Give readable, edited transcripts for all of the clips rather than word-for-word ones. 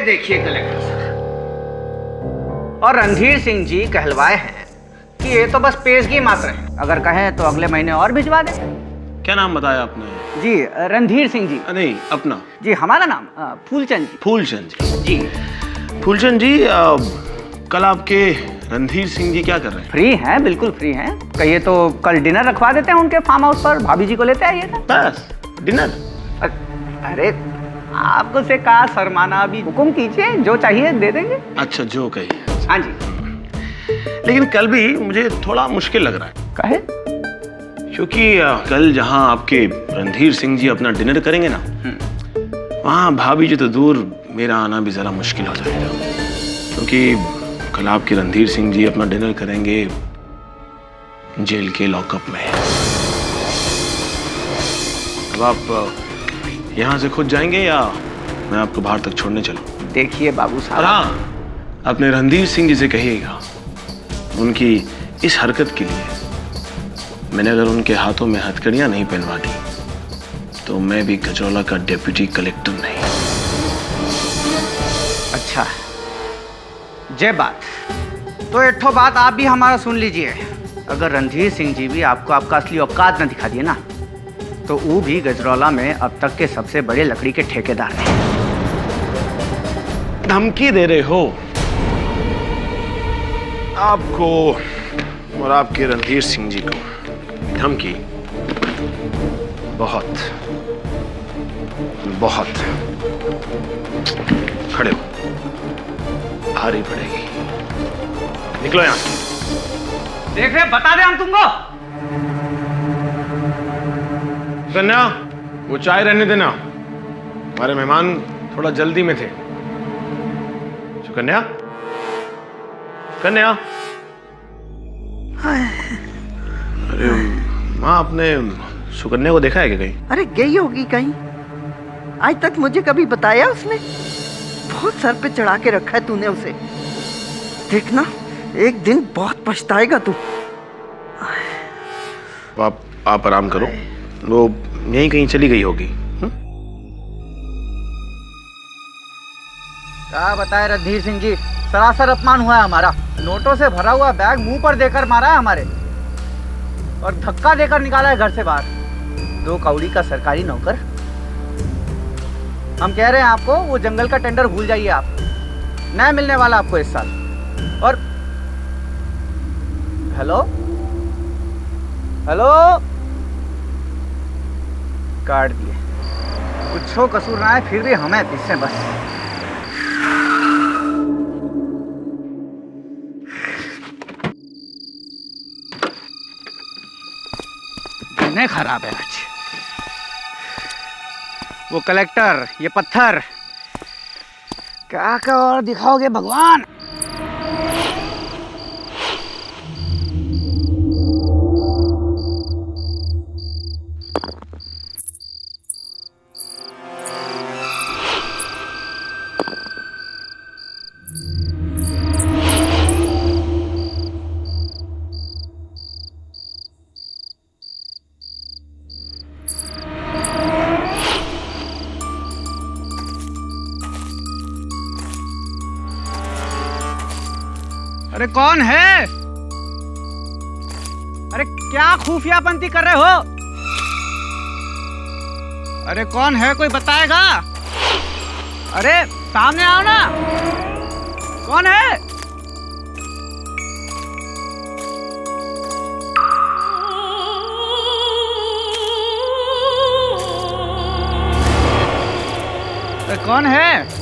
देखिए कलेक्टर साहब, और रणधीर सिंह जी कहलवाए हैं कि ये तो बस पेशगी मात्र है, अगर कहें तो अगले महीने और भिजवा दें। क्या नाम बताया आपने? जी रणधीर सिंह जी। नहीं, अपना। जी हमारा नाम फूलचंद जी। फूलचंद जी। फूलचंद जी, कल आपके रणधीर सिंह जी क्या कर रहे हैं? फ्री हैं, बिल्कुल फ्री हैं। कहिए तो कल डिनर रखवा देते हैं उनके फार्म हाउस पर, भाभी जी को लेते आइएगा। बस डिनर? अरे आपको से कहा शर्माना, अभी हुक्म कीजिए, जो चाहिए दे देंगे। अच्छा, जो कहिए। हाँ जी। लेकिन कल भी मुझे थोड़ा मुश्किल लग रहा है। काहे? क्योंकि कल जहां आपके रणधीर सिंह जी अपना डिनर करेंगे ना, वहां भाभी जी तो दूर, मेरा आना भी जरा मुश्किल हो जाएगा। क्योंकि कल आपके रणधीर सिंह जी अपना डिनर करेंगे जेल के लॉकअप में। अब आप यहाँ से खुद जाएंगे या मैं आपको बाहर तक छोड़ने चलूं? देखिए बाबू साहब। हाँ, अपने रणधीर सिंह जी से कहिएगा, उनकी इस हरकत के लिए मैंने अगर उनके हाथों में हथकड़ियां नहीं पहनवा दी तो मैं भी गजरौला का डिप्टी कलेक्टर नहीं। अच्छा, जय बात। तो एक ठो बात आप भी हमारा सुन लीजिए, अगर रणधीर सिंह जी भी आपको आपका असली औकात न दिखा दिए ना, तो वो भी गजरौला में अब तक के सबसे बड़े लकड़ी के ठेकेदार हैं। धमकी दे रहे हो आपको और आपके रणधीर सिंह जी को? धमकी बहुत बहुत खड़े हो, भारी पड़ेगी। निकलो यहां से। देख रहे, बता दे हम तुमको। कन्या, वो चाय रहने देना, हमारे मेहमान थोड़ा जल्दी में थे। कन्या, कन्या। अरे माँ, आपने सुकन्या को देखा है क्या कहीं? अरे गई होगी कहीं, आज तक मुझे कभी बताया उसने? बहुत सर पे चढ़ा के रखा है तूने उसे। देखना, एक दिन बहुत पछताएगा तू। आप आराम करो, वो यहीं कहीं चली गई होगी। क्या बताए रणधीर सिंह जी, सरासर अपमान हुआ है हमारा। नोटों से भरा हुआ बैग मुंह पर देकर मारा है हमारे, और धक्का देकर निकाला है घर से बाहर। 2 कौड़ी का सरकारी नौकर। हम कह रहे हैं आपको, वो जंगल का टेंडर भूल जाइए आप, नया मिलने वाला आपको इस साल। और हेलो हेलो, काट दिए। कुछ कसूर ना है, फिर भी हमें पीछे बस। दिन खराब है आज। वो कलेक्टर, ये पत्थर, क्या क्या और दिखाओगे भगवान? अरे कौन है? अरे क्या खुफियापंती कर रहे हो? अरे कौन है, कोई बताएगा? अरे सामने आओ ना, कौन है? अरे कौन है?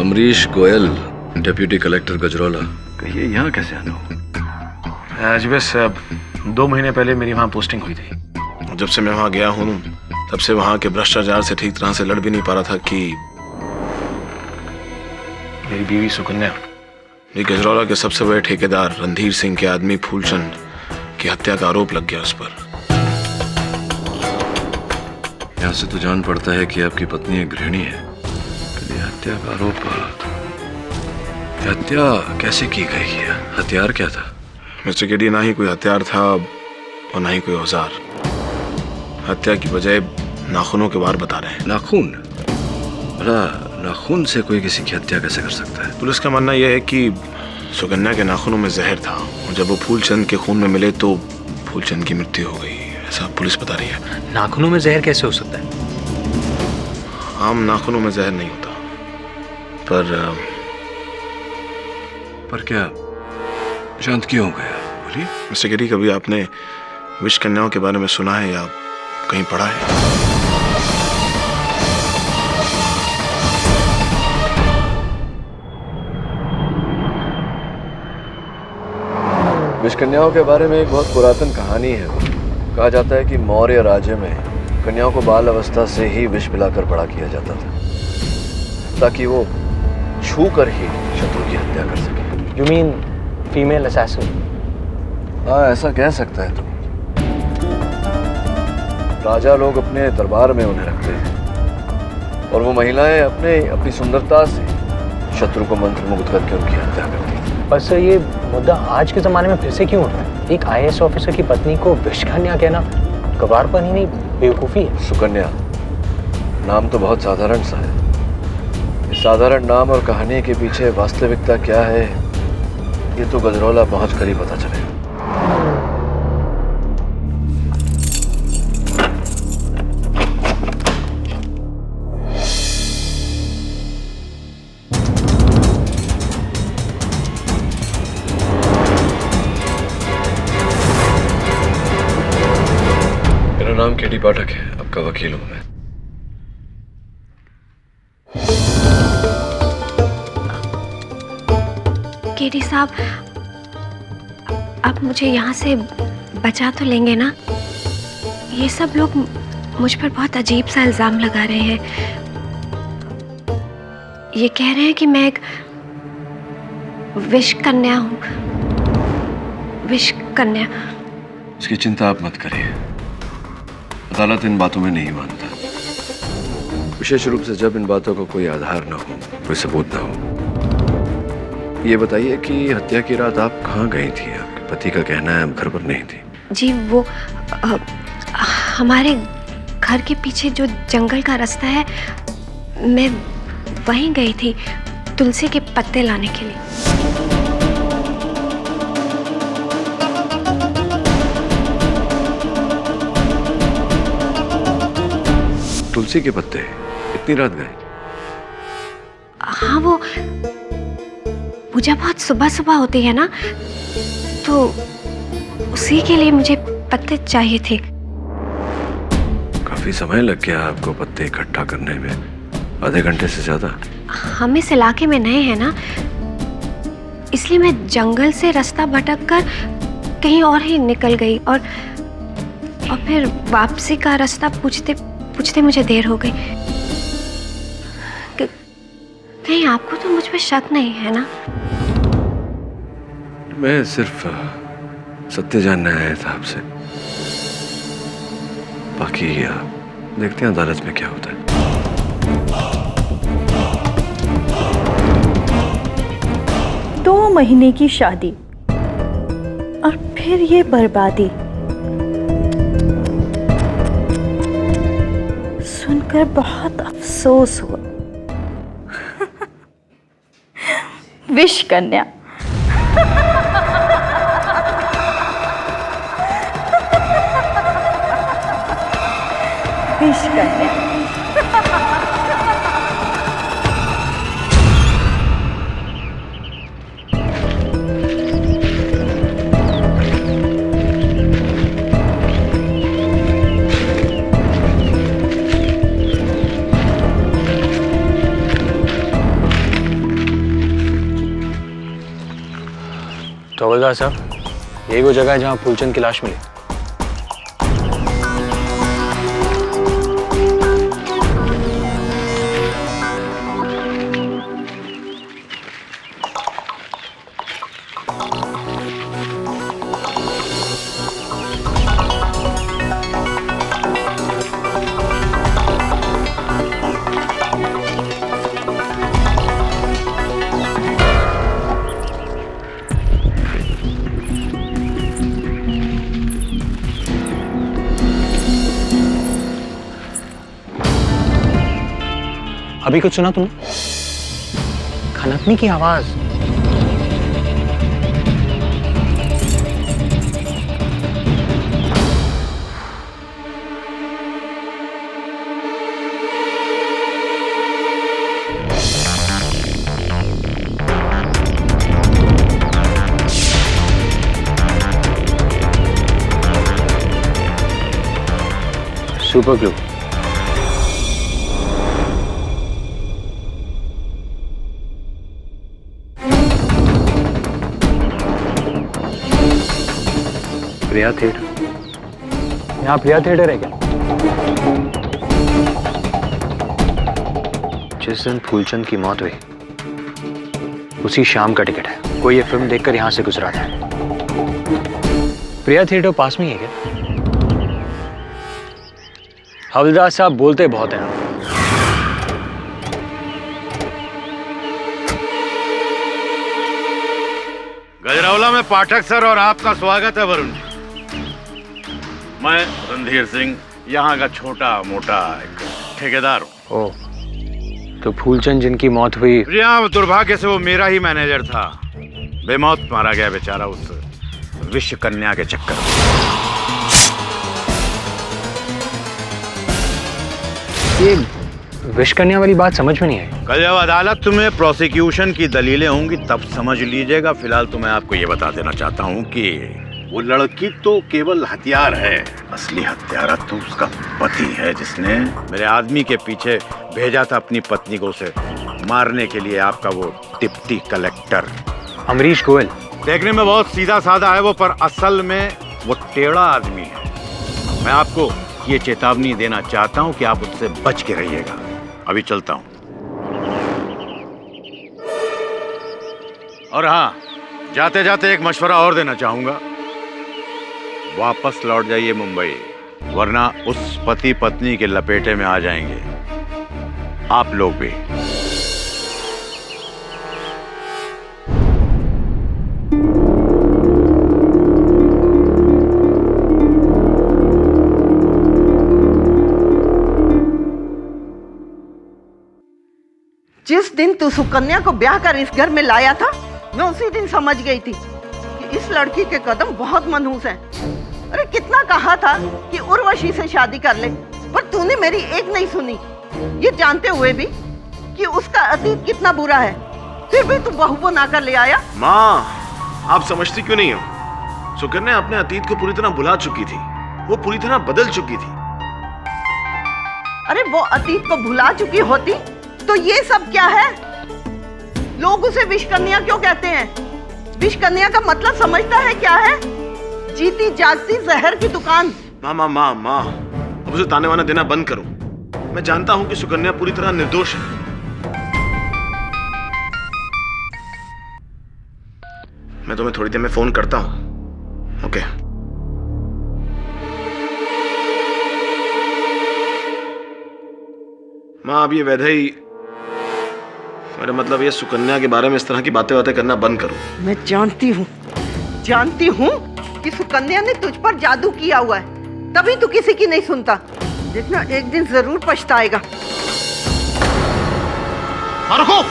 Amrish Goyal, deputy collector Gajraula. कहिए यहाँ कैसे आना हो? आज बस 2 महीने पहले मेरी वहाँ पोस्टिंग हुई थी। जब से मैं वहाँ गया हूँ तब से वहाँ के भ्रष्टाचार से ठीक तरह से लड़ भी नहीं पा रहा था कि मेरी बीवी सुकन्या, ये गजरौला के सबसे बड़े ठेकेदार रणधीर सिंह के आदमी फूलचंद की हत्या का आरोप लग गया उस पर। यहाँ से तो जान पड़ता है कि आपकी पत्नी एक गृहिणी है। ये हत्या का आरोप, हत्या कैसे की गई है? हथियार क्या था? मिस्टर केडी, ना ही कोई हथियार था और ना ही कोई औजार। हत्या की बजाय नाखूनों के वार बता रहे हैं। नाखून? भला नाखून से कोई किसी की हत्या कैसे कर सकता है? पुलिस का मानना यह है कि सुकन्या के नाखूनों में जहर था और जब वो फूलचंद के खून में मिले तो फूलचंद की मृत्यु हो गई, ऐसा पुलिस बता रही है। नाखूनों में जहर कैसे हो सकता है? आम नाखूनों में जहर नहीं होता, पर क्या शांत क्यों हो गया? बोलिए। मिस्टर गिरी, कभी आपने विष कन्याओं के बारे में सुना है या कहीं पढ़ा है? विष कन्याओं के बारे में एक बहुत पुरातन कहानी है। कहा जाता है कि मौर्य राज्य में कन्याओं को बाल अवस्था से ही विष पिलाकर बड़ा किया जाता था ताकि वो छू कर ही शत्रु की हत्या कर सके। You mean female assassin? हाँ, ऐसा कह सकता है तू। राजा लोग अपने दरबार में उन्हें रखते हैं और वो महिलाएं अपनी सुंदरता से शत्रु को मंत्र मुग्ध करके उनकी हत्या करती हैं। पर सर, ये मुद्दा आज के ज़माने में फिर से क्यों उठ रहा है? एक IAS ऑफिसर की पत्नी को विष कन्या कहना गवारपन ही नहीं, बेवकूफ़ी है। सुकन्या नाम तो बहुत साधारण सा है। इस साधारण नाम और कहानी के पीछे वास्तविकता क्या है, ये तो गजरौला पहुंच कर ही पता चलेगा। मेरा नाम केडी पाठक है, आपका वकील हूं मैं। केडी साहब, आप मुझे यहाँ से बचा तो लेंगे ना? ये सब लोग मुझ पर बहुत अजीब सा इल्ज़ाम लगा रहे हैं। ये कह रहे हैं कि मैं एक विष कन्या हूँ। विष कन्या? इसकी चिंता आप मत करिए, अदालत इन बातों में नहीं मानता, विशेष रूप से जब इन बातों को कोई आधार ना हो, कोई सबूत ना हो। ये बताइए कि हत्या की रात आप कहाँ गई थी? आपके पति का कहना है आप घर पर नहीं थी। जी, वो हमारे घर के पीछे जो जंगल का रास्ता है, मैं वहीं गई थी तुलसी के पत्ते लाने के लिए। तुलसी के पत्ते? इतनी रात गए? हाँ, वो पूजा बहुत सुबह सुबह होती है ना, तो उसी के लिए मुझे पत्ते चाहिए थे। काफी समय लग गया आपको पत्ते इकट्ठा करने में, आधे घंटे से ज्यादा। हम इस इलाके में नए हैं ना, इसलिए मैं जंगल से रास्ता भटक कर कहीं और ही निकल गई और फिर वापसी का रास्ता पूछते पूछते मुझे देर हो गई। कहीं आपको तो मुझ पर शक नहीं है ना? मैं सिर्फ सत्य जानने आया था आपसे, बाकी देखते हैं अदालत में क्या होता है। 2 महीने की शादी और फिर ये बर्बादी, सुनकर बहुत अफसोस हुआ। विष कन्या। विष कन्या। हवलदार साहब, यही वो जगह है जहाँ फूलचंद की लाश मिली। अभी कुछ सुना तुमने? खनकने की आवाज। Super glue. प्रिया थिएटर। यहाँ प्रिया थिएटर है क्या? जिस दिन फूलचंद की मौत हुई उसी शाम का टिकट है। कोई ये फिल्म देखकर यहाँ से गुजरा था। प्रिया थिएटर पास में ही है क्या? हवलदार साहब बोलते बहुत हैं। गजरौला में पाठक सर और आपका स्वागत है वरुण जी। मैं रणधीर सिंह, यहाँ का छोटा मोटा एक ठेकेदार हूँ। ओह, तो फूलचंद जिनकी मौत हुई। यहाँ दुर्भाग्य से वो मेरा ही मैनेजर था। बेमौत मारा गया बेचारा उस विश्व कन्या के चक्कर में। ये विश्व कन्या वाली बात समझ में नहीं आई। कल जब अदालत में प्रोसिक्यूशन की दलीलें होंगी तब समझ लीजिएगा। फिलहाल तो मैं आपको ये बता देना चाहता हूँ कि वो लड़की तो केवल हथियार है, असली हत्यारा तो उसका पति है, जिसने मेरे आदमी के पीछे भेजा था अपनी पत्नी को उसे मारने के लिए। आपका वो डिप्टी कलेक्टर अमरीश गोयल। देखने में बहुत सीधा साधा है वो, पर असल में वो टेढ़ा आदमी है। मैं आपको ये चेतावनी देना चाहता हूँ कि आप उससे बच के रहिएगा। अभी चलता हूँ। और हाँ, जाते जाते एक मशवरा और देना चाहूंगा। वापस लौट जाइए मुंबई, वरना उस पति पत्नी के लपेटे में आ जाएंगे आप लोग भी। जिस दिन तू सुकन्या को ब्याह कर इस घर में लाया था, मैं उसी दिन समझ गई थी कि इस लड़की के कदम बहुत मनहूस हैं। अरे कितना कहा था कि उर्वशी से शादी कर ले, पर तूने मेरी एक नहीं सुनी। ये जानते हुए भी कि उसका अतीत कितना बुरा है, फिर भी तू बहू बना कर ले आया। माँ, आप समझती क्यों नहीं हो? सुकन्या अपने अतीत को पूरी तरह भुला चुकी थी। वो पूरी तरह बदल चुकी थी। अरे वो अतीत को भुला चुकी होती तो ये सब क्या है? लोग उसे विषकन्या क्यों कहते हैं? विषकन्या का मतलब समझता है क्या है? जीती जागती जहर की दुकान। माँ माँ माँ माँ, अब उसे ताने वाना देना बंद करो। मैं जानता हूँ कि सुकन्या पूरी तरह निर्दोष है। मैं तुम्हें थोड़ी देर में फोन करता हूँ। ओके। माँ, अब ये वैधई, मेरा मतलब ये सुकन्या के बारे में इस तरह की बातें करना बंद करो। मैं जानती हूँ कि सुकन्या ने तुझ पर जादू किया हुआ है, तभी तू किसी की नहीं सुनता। देखना एक दिन जरूर पछताएगा। रुको।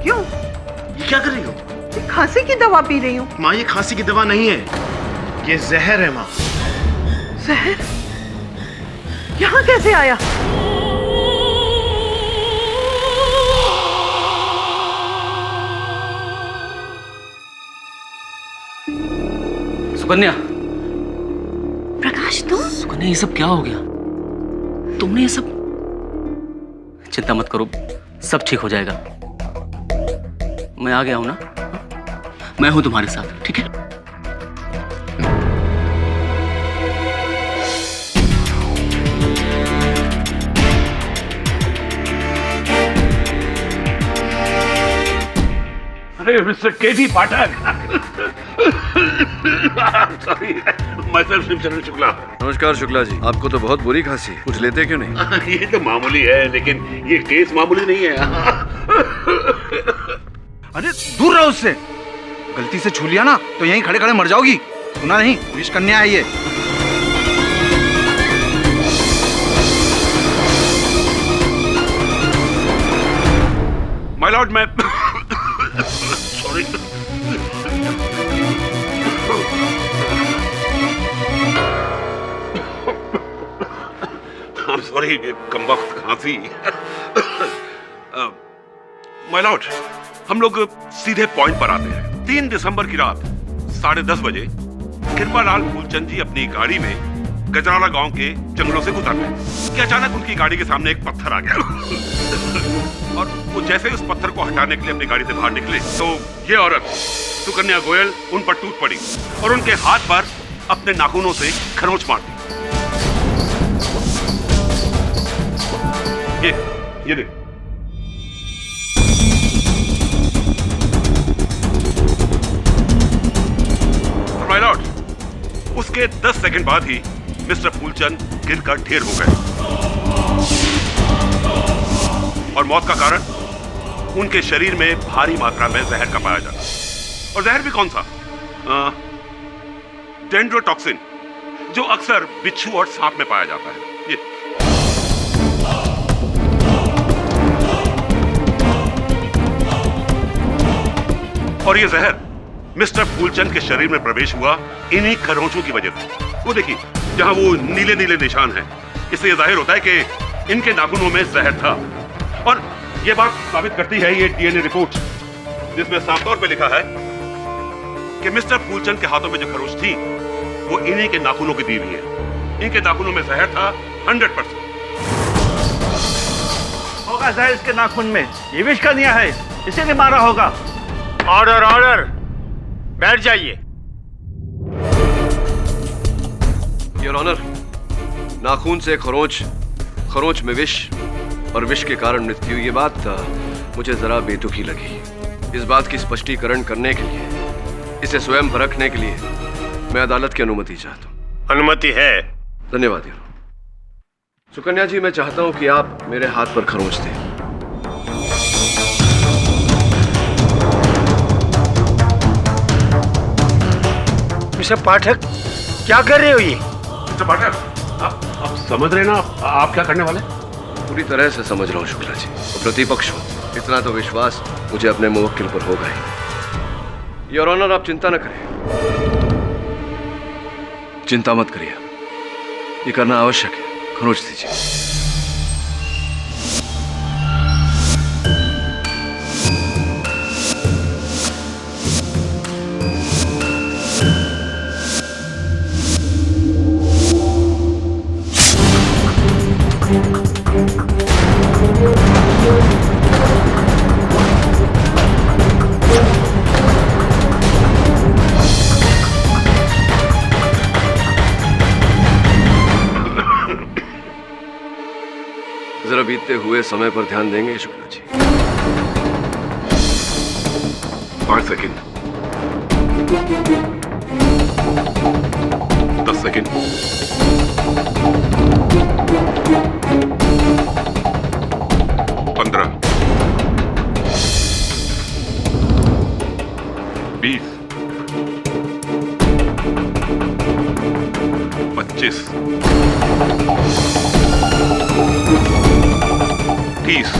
क्यों? ये क्या कर रही हो? खांसी की दवा पी रही हूँ। माँ, ये खांसी की दवा नहीं है, ये जहर है माँ। जहर? यहाँ कैसे आया? सुकन्या। प्रकाश, तुम? सुकन्या, ये सब क्या हो गया? तुमने ये सब? चिंता मत करो, सब ठीक हो जाएगा। मैं आ गया हूं ना। मैं हूं तुम्हारे साथ, ठीक है? अरे मिस्टर केटी पाठक, सॉरी, मैं शिवचरण शुक्ला। नमस्कार शुक्ला जी, आपको तो बहुत बुरी खांसी, कुछ लेते क्यों नहीं? ये तो मामूली है, लेकिन ये केस मामूली नहीं है। अरे दूर रहो उससे, गलती से छू लिया ना तो यहीं खड़े खड़े मर जाओगी। सुना नहीं, विष कन्या है ये। माय लॉर्ड, मैं सॉरी, I'm sorry, कमबख्त खांसी। माय लॉर्ड, हम लोग सीधे पॉइंट पर आते हैं। 3 दिसंबर की रात 10:30 बजे कृपालाल फूलचंद जी अपनी गाड़ी में गजराला गांव के जंगलों से गुजर रहे कि अचानक उनकी गाड़ी के सामने एक पत्थर आ गया और वो जैसे उस पत्थर को हटाने के लिए अपनी गाड़ी से बाहर निकले तो ये औरत सुकन्या गोयल उन पर टूट पड़ी और उनके हाथ पर अपने नाखूनों से खरोंच मार दी। ये देख। माय लॉर्ड, उसके 10 सेकंड बाद ही मिस्टर फूलचंद गिरकर ढेर हो गए और मौत का कारण उनके शरीर में भारी मात्रा में जहर का पाया जाता। और जहर भी कौन सा? डेंड्रोटॉक्सिन, जो अक्सर बिच्छू और सांप में पाया जाता है। ये और ये जहर मिस्टर फूलचंद के शरीर में प्रवेश हुआ इन्हीं खरोंचों की वजह से। वो देखिए, जहां वो नीले नीले निशान हैं, इससे यह जाहिर होता है कि इनके नाखूनों में जहर था। और ये बात साबित करती है ये डीएनए रिपोर्ट, जिसमें साफ तौर पे लिखा है कि मिस्टर फूलचंद के हाथों में जो खरोंच थी वो इन्हीं के नाखूनों की दी हुई है। इनके नाखूनों में जहर था 100%। होगा जहर इसके नाखून में, ये विष कन्या है, इसीलिए मारा होगा। ऑर्डर, ऑर्डर, बैठ जाइए। योर ऑनर, नाखून से खरोंच, खरोंच में विष और विष के कारण मृत्यु, ये बात मुझे जरा बेतुकी लगी। इस बात की स्पष्टीकरण करने के लिए, इसे स्वयं परखने के लिए मैं अदालत की अनुमति चाहता हूँ। अनुमति है। धन्यवाद योर ऑनर। सुकन्या जी, मैं चाहता हूँ कि आप मेरे हाथ पर खरोंच दें। मिस्टर पाठक, क्या कर रहे हो ये? मिस्टर पाठक, आप समझ रहे ना आप क्या करने वाले? पूरी तरह से समझ रहा हूँ शुक्ला जी। तो प्रतिपक्ष हो, इतना तो विश्वास मुझे अपने मुवक्किल पर होगा ही। योर ऑनर, आप चिंता न करें, चिंता मत करिए, ये करना आवश्यक है। खरोंच दीजिए। जरा बीतते हुए समय पर ध्यान देंगे Shukla ji? 5 second, 10 second, 15, 20, 25, 30,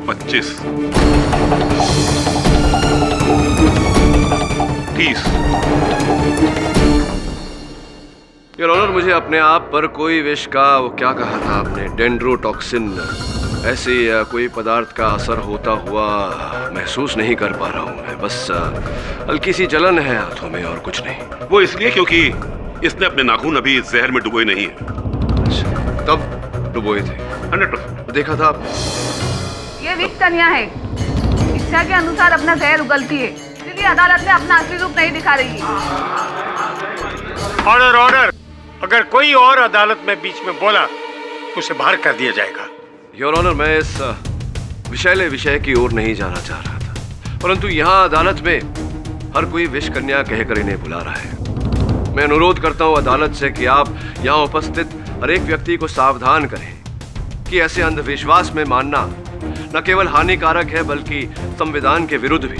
25, 30। Your honour, मुझे अपने आप पर कोई विष का, वो क्या कहा था आपने, डेंड्रोटॉक्सिन, ऐसे कोई पदार्थ का असर होता हुआ महसूस नहीं कर पा रहा हूँ मैं। बस हल्की सी जलन है हाथों में और कुछ नहीं। वो इसलिए क्योंकि इसने अपने नाखून अभी जहर में डुबोए नहीं है। अच्छा, तब डुबोए थे? 100%। देखा था आपने? ये विष कन्या है, इससे व्याख्या के अनुसार अपना जहर उगलती है, इसलिए अदालत में अपना असली रूप नहीं दिखा रही। ऑर्डर ऑर्डर, अगर कोई और अदालत में बीच में बोला तो उसे बाहर कर दिया जाएगा। योर ऑनर, मैं इस विषैले विषय की ओर नहीं जाना चाह रहा था, परंतु यहाँ अदालत में हर कोई विष कन्या कहकर इन्हें बुला रहा है। मैं अनुरोध करता हूँ अदालत से कि आप यहाँ उपस्थित हर एक व्यक्ति को सावधान करें कि ऐसे अंधविश्वास में मानना न केवल हानिकारक है बल्कि संविधान के विरुद्ध भी।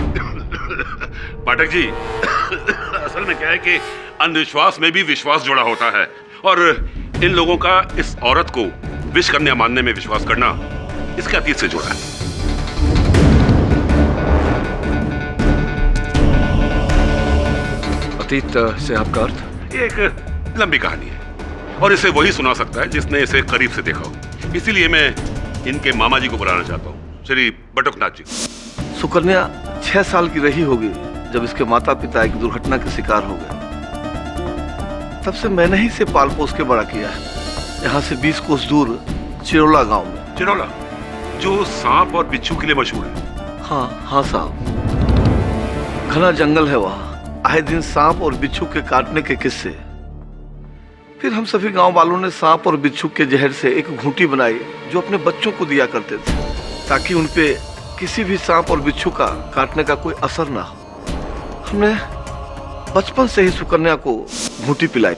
पाठक जी, असल में क्या है कि अंधविश्वास में भी विश्वास जुड़ा होता है, और इन लोगों का इस औरत को विष कन्या मानने में विश्वास करना इसके अतीत से जुड़ा है। अतीत से आपका अर्थ? ये एक लंबी कहानी है और इसे वही सुना सकता है जिसने इसे करीब से देखा हो। इसीलिए मैं इनके मामा जी को बुलाना चाहता हूँ, श्री बटुकनाथ जी। सुकन्या 6 साल की रही होगी जब इसके माता पिता एक दुर्घटना के शिकार हो गए। तब से मैंने ही इसे पाल पोस के बड़ा किया है, यहाँ से 20 कोस दूर चिरोला गांव में। चिरोला जो सांप और बिच्छू के लिए मशहूर है? हाँ साहब, घना जंगल है वहाँ, आए दिन सांप और बिच्छू के काटने के किस्से। फिर हम सभी गांव वालों ने सांप और बिच्छू के जहर से एक घूंटी बनाई जो अपने बच्चों को दिया करते थे, ताकि उनपे किसी भी सांप और बिच्छू का काटने का कोई असर ना हो। हमने बचपन से ही सुकन्या को घूंटी पिलाई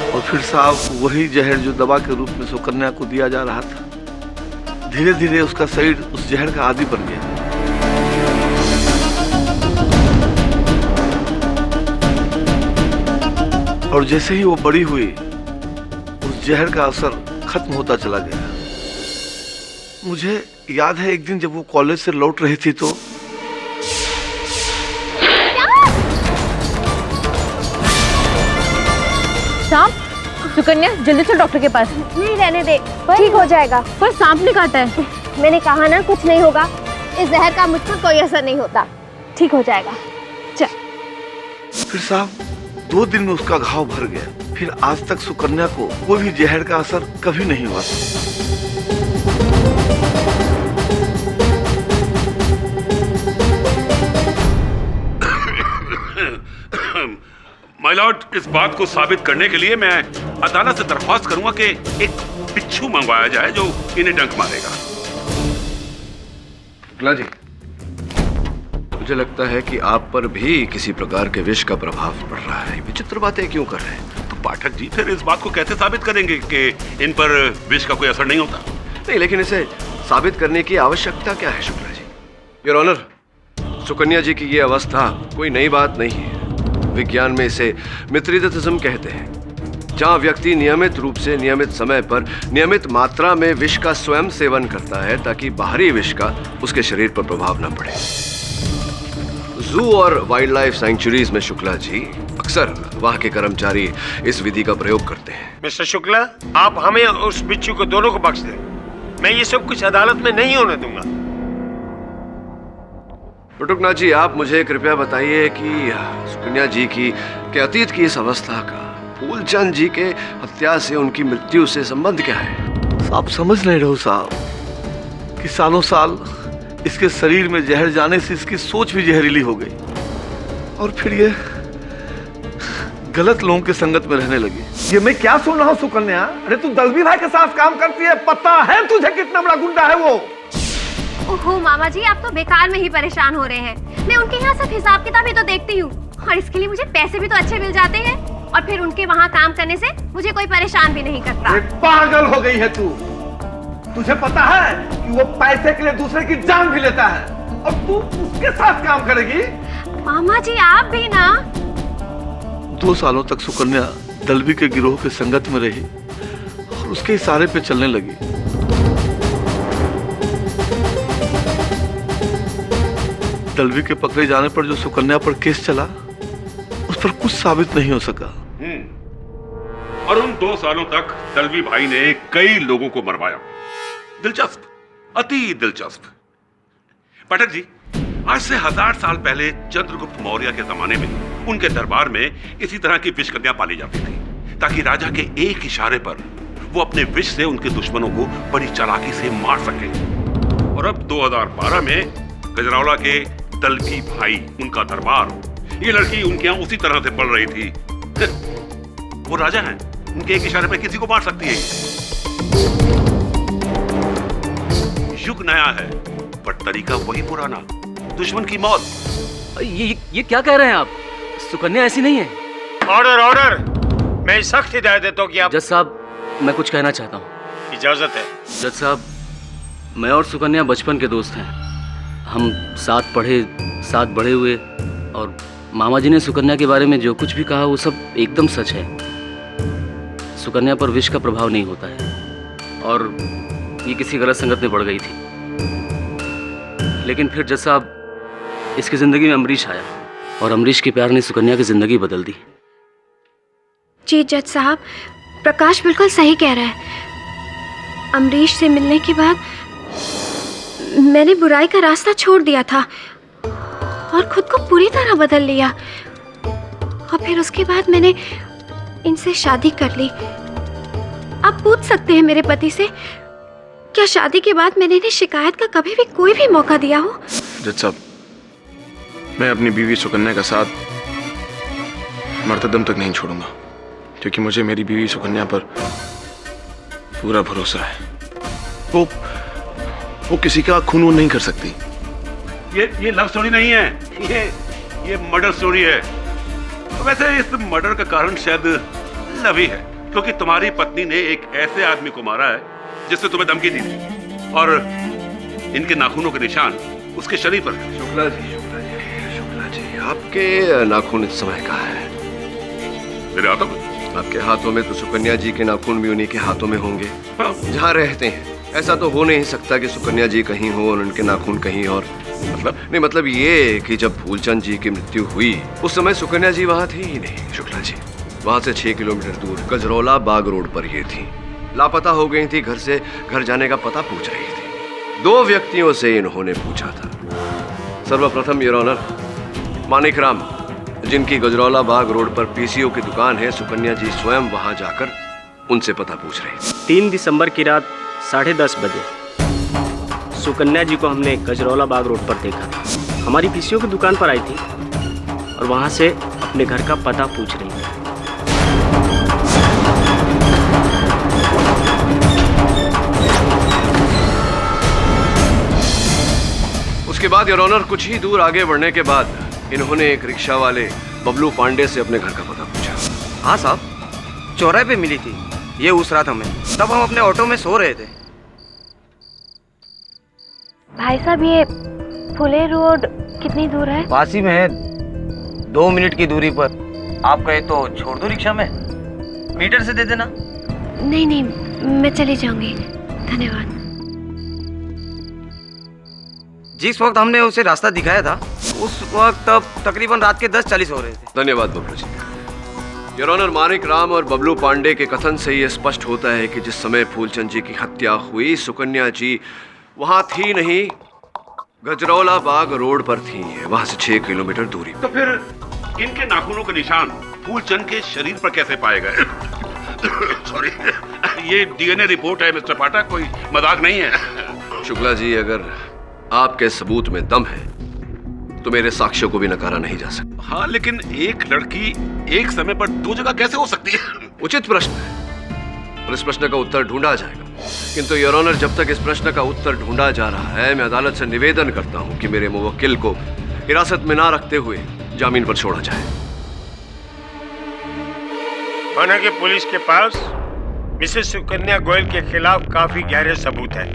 और फिर साहब वही जहर जो दवा के रूप में सुकन्या को दिया जा रहा था, धीरे धीरे उसका शरीर उस जहर का आदी बन गया। और जैसे ही वो बड़ी हुई उस जहर का असर खत्म होता चला गया। मुझे याद है एक दिन जब वो कॉलेज से लौट रही थी तो सांप? सुकन्या जल्दी से डॉक्टर के पास। नहीं, रहने दे, ठीक हो जाएगा। पर सांप ने काटा है। मैंने कहा ना कुछ नहीं होगा, इस जहर का मुझ पर कोई असर नहीं होता, ठीक हो जाएगा। चल। फिर साहब 2 दिन में उसका घाव भर गया। फिर आज तक सुकन्या को कोई भी जहर का असर कभी नहीं हुआ। माय लॉर्ड, इस बात को साबित करने के लिए मैं अदालत से दरख्वास्त करूंगा कि एक बिच्छू मंगवाया जाए जो इन्हें डंक मारेगा। शुक्ला जी, मुझे लगता है कि आप पर भी किसी प्रकार के विष का प्रभाव पड़ रहा है। विचित्र बातें क्यों कर रहे हैं? तो पाठक जी फिर इस बात को कैसे साबित करेंगे कि इन पर विष का कोई असर नहीं होता? नहीं, लेकिन इसे साबित करने की आवश्यकता क्या है शुक्ला जी? योर ऑनर, सुकन्या जी की ये अवस्था कोई नई बात नहीं है। विज्ञान में इसे मिथ्रिदिज्म कहते हैं, जहाँ व्यक्ति नियमित रूप से नियमित समय पर नियमित मात्रा में विष का स्वयं सेवन करता है ताकि बाहरी विष का उसके शरीर पर प्रभाव न पड़े। जू और वाइल्ड लाइफ सैंक्चुरीज में शुक्ला जी अक्सर वहाँ के कर्मचारी इस विधि का प्रयोग करते हैं। मिस्टर शुक्ला, आप हमें और उस बिच्छू को दोनों को बख्श दें। मैं ये सब कुछ अदालत में नहीं होने दूंगा। बटुकनाथ जी, आप मुझे कृपया बताइए कि सुकन्या जी की के अतीत की इस अवस्था का फूलचंद जी के हत्या से उनकी मृत्यु से संबंध क्या है? आप समझ नहीं रहो साहब कि सालों साल इसके शरीर में जहर जाने से इसकी सोच भी जहरीली हो गई और फिर ये गलत लोगों के संगत में रहने लगी। ये मैं क्या सुन रहा हूँ सुकन्या? अरे तू दलवी भाई के साथ काम करती है, पता है तुझे कितना बड़ा गुंडा है वो। ओहो मामा जी, आप तो बेकार में ही परेशान हो रहे हैं। मैं उनके यहाँ सब हिसाब किताब ही तो देखती हूँ और इसके लिए मुझे पैसे भी तो अच्छे मिल जाते हैं और फिर उनके वहाँ काम करने से मुझे कोई परेशान भी नहीं करता। पागल हो गई है तू। तुझे पता है कि वो पैसे के लिए दूसरे की जान भी लेता है और तू उसके साथ काम करेगी? मामा जी आप भी ना। 2 सालों तक सुकन्या दलवी के गिरोह के संगत में रही और उसके इशारे पे चलने लगी। दलवी के पकड़े जाने पर जो सुकन्या पर केस चला उस पर कुछ साबित नहीं हो सका। और उन 2 सालों तक दलवी भाई ने कई लोगों को मरवाया। दिलचस्प, अति दिलचस्प। पाठक जी, आज से 1000 साल पहले चंद्रगुप्त मौर्य के जमाने में उनके दरबार में इसी तरह की विष कन्या पाली जाती थी ताकि राजा के एक इशारे पर वो अपने विष से उनके दुश्मनों को बड़ी चालाकी से मार सके। और अब 2012 में गजरौला के तलवी भाई, उनका दरबार, ये लड़की उनके यहाँ उसी तरह से पल रही थी। वो राजा हैं, उनके एक इशारे पे किसी को मार सकती है। युग नया है पर तरीका वही पुराना, दुश्मन की मौत। ये क्या कह रहे हैं आप? सुकन्या ऐसी नहीं है। ऑर्डर ऑर्डर, मैं सख्त हिदायत देता हूँ कि आप। जज साहब, मैं कुछ कहना चाहता हूँ। इजाजत है। जज साहब, मैं और सुकन्या बचपन के दोस्त हैं। हम साथ पढ़े, साथ बड़े हुए, और मामा जी ने सुकन्या के बारे में जो कुछ भी कहा वो सब एकदम सच है। सुकन्या पर विष का प्रभाव नहीं होता है और ये किसी गलत संगत में पड़ गई थी। लेकिन फिर जज साहब, इसकी जिंदगी में अमरीश आया और अमरीश के प्यार ने सुकन्या की जिंदगी बदल दी। जी जज साहब, प्रकाश बिल्कुल सही कह रहा है। अमरीश से मिलने के बाद मैंने बुराई का रास्ता छोड़ दिया था और खुद को पूरी तरह बदल लिया। और फिर उसके बाद मैंने इनसे शादी कर ली। आप पूछ सकते हैं मेरे पति से, क्या शादी के बाद मैंने इन्हें शिकायत का कभी भी कोई भी मौका दिया हो? जज साहब, मैं अपनी बीवी सुकन्या का साथ मरते दम तक नहीं छोड़ूंगा, क्योंकि मुझे मेरी बीवी सुकन्या पर पूरा भरोसा है। वो किसी का खून वून नहीं कर सकती। ये लव स्टोरी नहीं है, ये मर्डर स्टोरी है। वैसे इस मर्डर का कारण शायद लव ही है, क्योंकि तुम्हारी पत्नी ने एक ऐसे आदमी को मारा है जिसने तुम्हें धमकी दी थी, और इनके नाखूनों के निशान उसके शरीर पर है। शुक्ला जी, आपके नाखून इस समय कहाँ है? मेरे हाथों में। आपके हाथों में तो सुकन्या जी के नाखून भी उन्हीं के हाथों में होंगे जहाँ रहते हैं। ऐसा तो हो नहीं सकता कि सुकन्या जी कहीं हो और उनके नाखून कहीं और। मतलब ये कि जब फूलचंद जी की मृत्यु हुई उस समय सुकन्या जी वहाँ थी ही नहीं। शुक्ला जी, वहाँ से 6 किलोमीटर दूर गजरौला बाग रोड पर ये थी। लापता हो गई थी, घर से घर जाने का पता पूछ रही थी। 2 व्यक्तियों से इन्होंने पूछा था। सर्वप्रथम योर ऑनर, मानिक राम, जिनकी गजरौला बाग रोड पर पीसीओ की दुकान है, सुकन्या जी स्वयं वहां जाकर उनसे पता पूछ रही थी। 3 दिसंबर की रात 10:30 बजे सुकन्या जी को हमने गजरौला बाग रोड पर देखा था। हमारी पीसीओ की दुकान पर आई थी और वहां से अपने घर का पता पूछ रही थी। उसके बाद योर ऑनर, कुछ ही दूर आगे बढ़ने के बाद इन्होंने एक रिक्शा वाले बबलू पांडे से अपने घर का पता पूछा। हाँ साहब, चौराहे पे मिली थी ये उस रात हमें। तब हम अपने ऑटो में सो रहे थे। भाई साहब, ये फुले रोड कितनी दूर है? पास ही में है, 2 मिनट की दूरी पर। आप कहे तो छोड़ दो रिक्शा में, मीटर से दे देना। नहीं, मैं चली जाऊंगी, धन्यवाद। जिस वक्त हमने उसे रास्ता दिखाया था उस वक्त तब तकरीबन रात के 10:40 हो रहे थे। धन्यवाद बबलू जी। योर ऑनर, मानिक राम और बबलू पांडे के कथन से यह स्पष्ट होता है कि जिस समय फूलचंद जी की हत्या हुई, सुकन्या जी वहां थी नहीं, गजरौला बाग रोड पर थी, वहां से 6 किलोमीटर दूरी। तो फिर इनके नाखूनों के निशान फूलचंद के शरीर पर कैसे पाए गए? सॉरी, ये डीएनए रिपोर्ट है मिस्टर पाठक, कोई मजाक नहीं है। शुक्ला जी, अगर आपके सबूत में दम है तो मेरे साक्ष्यों को भी नकारा नहीं जा सकता। हाँ, लेकिन एक लड़की एक समय पर 2 जगह कैसे हो सकती है? उचित प्रश्न है और इस प्रश्न का उत्तर ढूंढा जाएगा। किंतु योर ऑनर, जब तक इस प्रश्न का उत्तर ढूंढा जा रहा है, मैं अदालत से निवेदन करता हूं कि मेरे मुवक्किल को हिरासत में ना रखते हुए जामीन पर छोड़ा जाए। माना कि पुलिस के पास मिसेस सुकन्या गोयल के खिलाफ काफी गहरे सबूत हैं,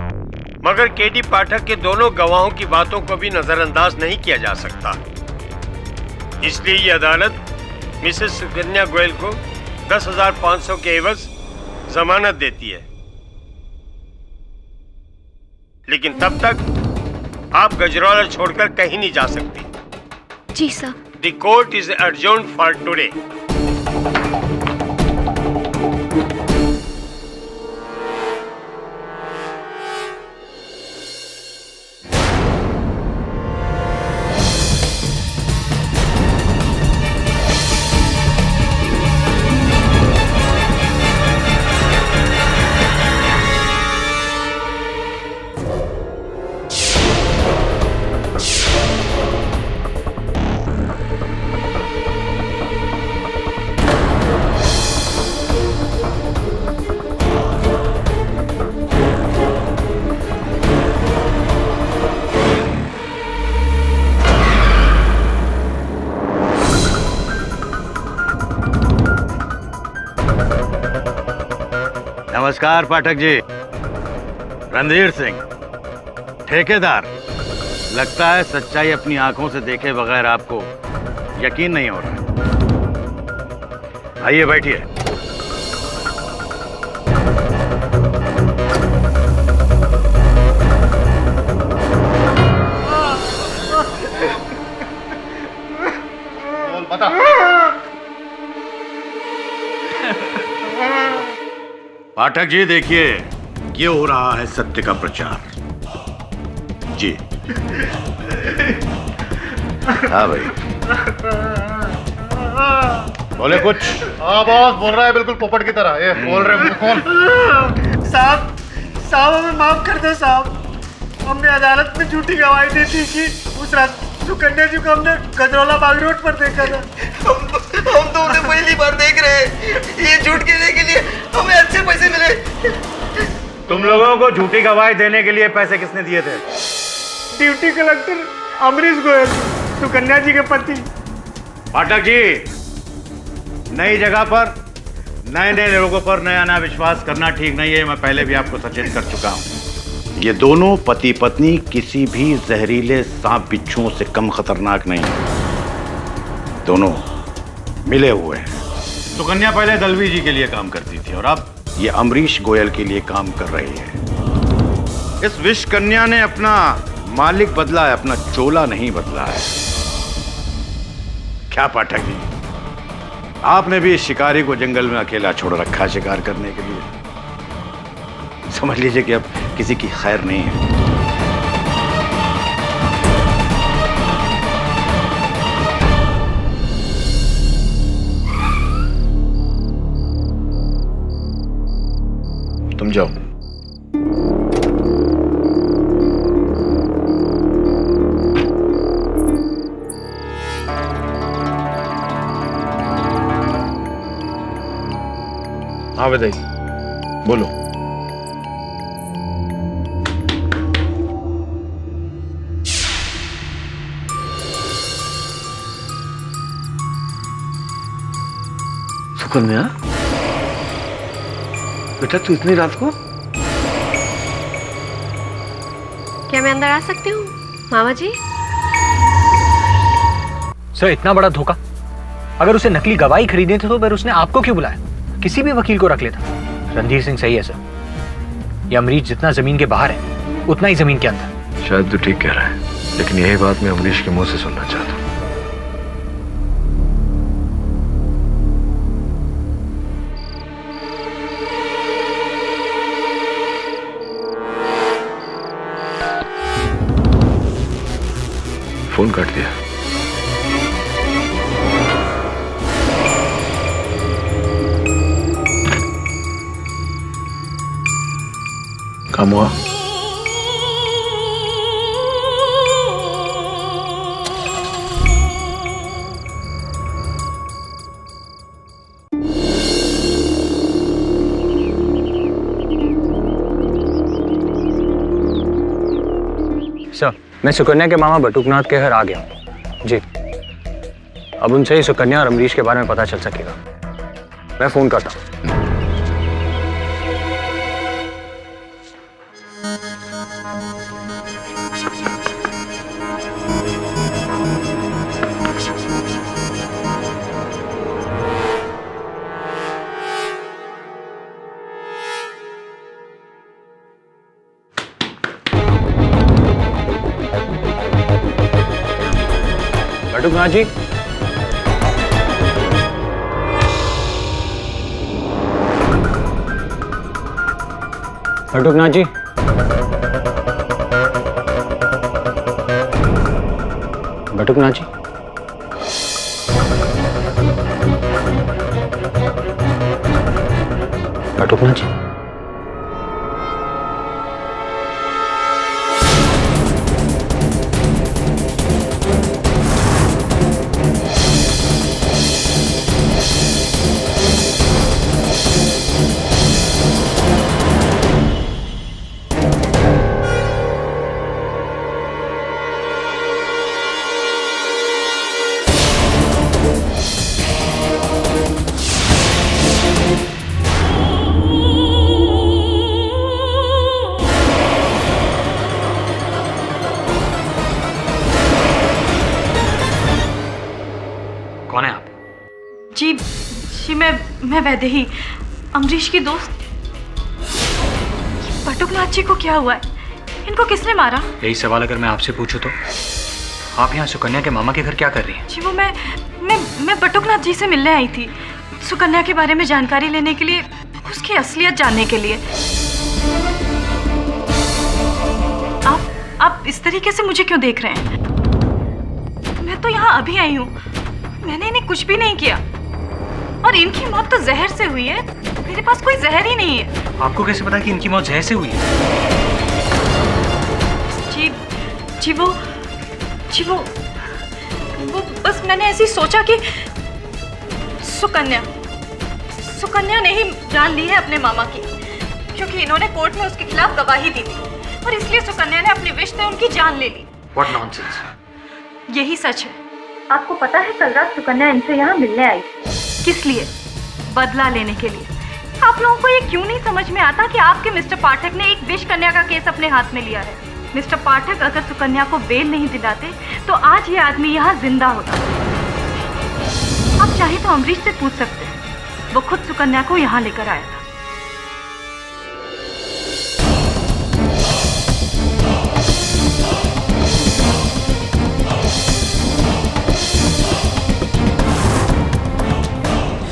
मगर केडी पाठक के दोनों गवाहों की बातों को भी नजरअंदाज नहीं किया जा सकता। इसलिए ये अदालत मिसेस सुकन्या गोयल को 10,500 के एवज जमानत देती है। लेकिन तब तक आप गजरौला छोड़कर कहीं नहीं जा सकती। जी sir. The court is adjourned for today. नमस्कार पाठक जी। रणधीर सिंह, ठेकेदार। लगता है सच्चाई अपनी आंखों से देखे बगैर आपको यकीन नहीं हो रहा। आइए बैठिए। बता। पाठक जी देखिए, ये हो रहा है सत्य का प्रचार। जी हाँ भाई, बोले कुछ। हाँ बॉस, बोल रहा है बिल्कुल पोपट की तरह। ये बोल रहे मुंह खोल। साहब हमें माफ कर दो साहब। हमने अदालत में झूठी गवाही दी थी कि उस रात सुकन्या जी को हमने गजरौला बाग रोड पर देखा था। हम तो उन्हें पहली बार देख रहे हैं। ये झूठ कहने के लिए हमें अच्छे पैसे मिले। तुम लोगों को झूठी गवाही देने के लिए पैसे किसने दिए थे? ड्यूटी कलेक्टर अमरीश गोयल, सुकन्या जी के पति। पाठक जी, नई जगह पर नए नए लोगों पर नया नया विश्वास करना ठीक नहीं है। मैं पहले भी आपको सचेत कर चुका हूं। ये दोनों पति पत्नी किसी भी जहरीले सांप बिच्छुओं से कम खतरनाक नहीं है। दोनों मिले हुए हैं। सुकन्या पहले दलवी जी के लिए काम करती थी और अब ये अमरीश गोयल के लिए काम कर रही है। इस विष कन्या ने अपना मालिक बदला है, अपना चोला नहीं बदला है। क्या पाठक जी, आपने भी इस शिकारी को जंगल में अकेला छोड़ रखा शिकार करने के लिए। समझ लीजिए कि अब किसी की खैर नहीं है। तुम जाओ। हाँ बताइए, बोलो। सुकन्या, बेटा तू इतनी रात को? क्या मैं अंदर आ सकती हूँ मामा जी? सर, इतना बड़ा धोखा। अगर उसे नकली गवाही खरीदनी थी तो फिर उसने आपको क्यों बुलाया? किसी भी वकील को रख लेता। रणधीर सिंह सही है सर। ये अमरीश जितना जमीन के बाहर है उतना ही जमीन के अंदर। शायद तू ठीक कह रहा है, लेकिन यही बात मैं अमरीश के मुंह से सुनना चाहता हूँ। फोन काट दिया। काम हुआ? सर, मैं सुकन्या के मामा बटुकनाथ के घर आ गया हूँ। जी, अब उनसे ही सुकन्या और अमरीश के बारे में पता चल सकेगा। मैं फोन करता हूँ। बटुकनाथ जी, बटुकनाथ जी, बटुकनाथ जी, बटुकनाथ जी। मैं वैदेही, अमरीश की दोस्त। बटुकनाथ जी को क्या हुआ है? इनको किसने मारा? यही सवाल अगर मैं आपसे पूछूं तो आप यहाँ सुकन्या के मामा के घर क्या कर रही हैं? जी वो मैं बटुकनाथ जी से मिलने आई थी, सुकन्या के बारे में जानकारी लेने के लिए, उसकी असलियत जानने के लिए। आप इस तरीके से मुझे क्यों देख रहे हैं? मैं तो यहाँ अभी आई हूँ, मैंने इन्हें कुछ भी नहीं किया। और इनकी मौत तो जहर से हुई है, मेरे पास कोई जहर ही नहीं है। आपको कैसे पता कि इनकी मौत जहर से हुई है? जी वो बस मैंने ऐसे ही सोचा कि सुकन्या ने ही जान ली है अपने मामा की, क्योंकि इन्होंने कोर्ट में उसके खिलाफ गवाही दी थी और इसलिए सुकन्या ने अपने विष से उनकी जान ले ली। What nonsense! यही सच है। आपको पता है कल रात सुकन्या इनसे यहाँ मिलने आई। किस लिए? बदला लेने के लिए। आप लोगों को ये क्यों नहीं समझ में आता कि आपके मिस्टर पाठक ने एक विष कन्या का केस अपने हाथ में लिया है? मिस्टर पाठक अगर सुकन्या को बेल नहीं दिलाते तो आज ये आदमी यहाँ जिंदा होता। आप चाहे तो अमरीश से पूछ सकते हैं, वो खुद सुकन्या को यहाँ लेकर आया था।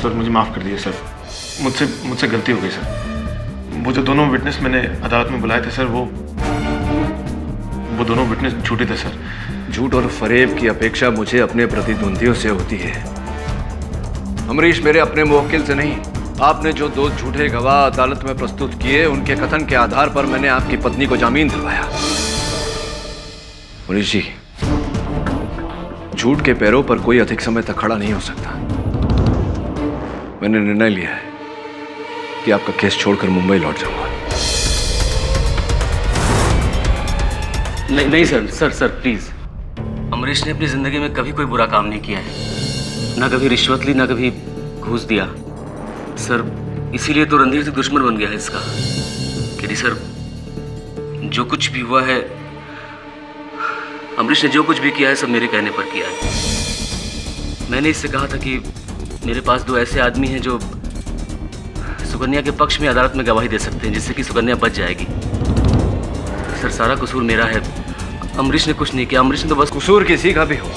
सर मुझे माफ़ कर दिए सर, मुझसे गलती हो गई सर। वो जो दोनों विटनेस मैंने अदालत में बुलाए थे सर, वो दोनों विटनेस झूठे थे सर। झूठ और फरेब की अपेक्षा मुझे अपने प्रतिद्वंदियों से होती है। अमरीश मेरे अपने मुवक्किल से नहीं, आपने जो दो झूठे गवाह अदालत में प्रस्तुत किए, उनके कथन के आधार पर मैंने आपकी पत्नी को जामीन दिलवाया। अमरीश जी, झूठ के पैरों पर कोई अधिक समय तक खड़ा नहीं हो सकता। मैंने निर्णय लिया है कि आपका केस छोड़कर मुंबई लौट जाऊंगा। नहीं सर प्लीज। अमरीश ने अपनी जिंदगी में कभी कोई बुरा काम नहीं किया है, ना कभी रिश्वत ली, ना कभी घूस दिया सर। इसीलिए तो रणधीर से दुश्मन बन गया है इसका। कि नहीं सर, जो कुछ भी हुआ है, अमरीश ने जो कुछ भी किया है सब मेरे कहने पर किया है। मैंने इससे कहा था कि मेरे पास दो ऐसे आदमी हैं जो सुकन्या के पक्ष में अदालत में गवाही दे सकते हैं, जिससे कि सुकन्या बच जाएगी। सर सारा कसूर मेरा है, अमरीश ने कुछ नहीं किया। अमरीश ने तो बस कसूर किसी का भी हो,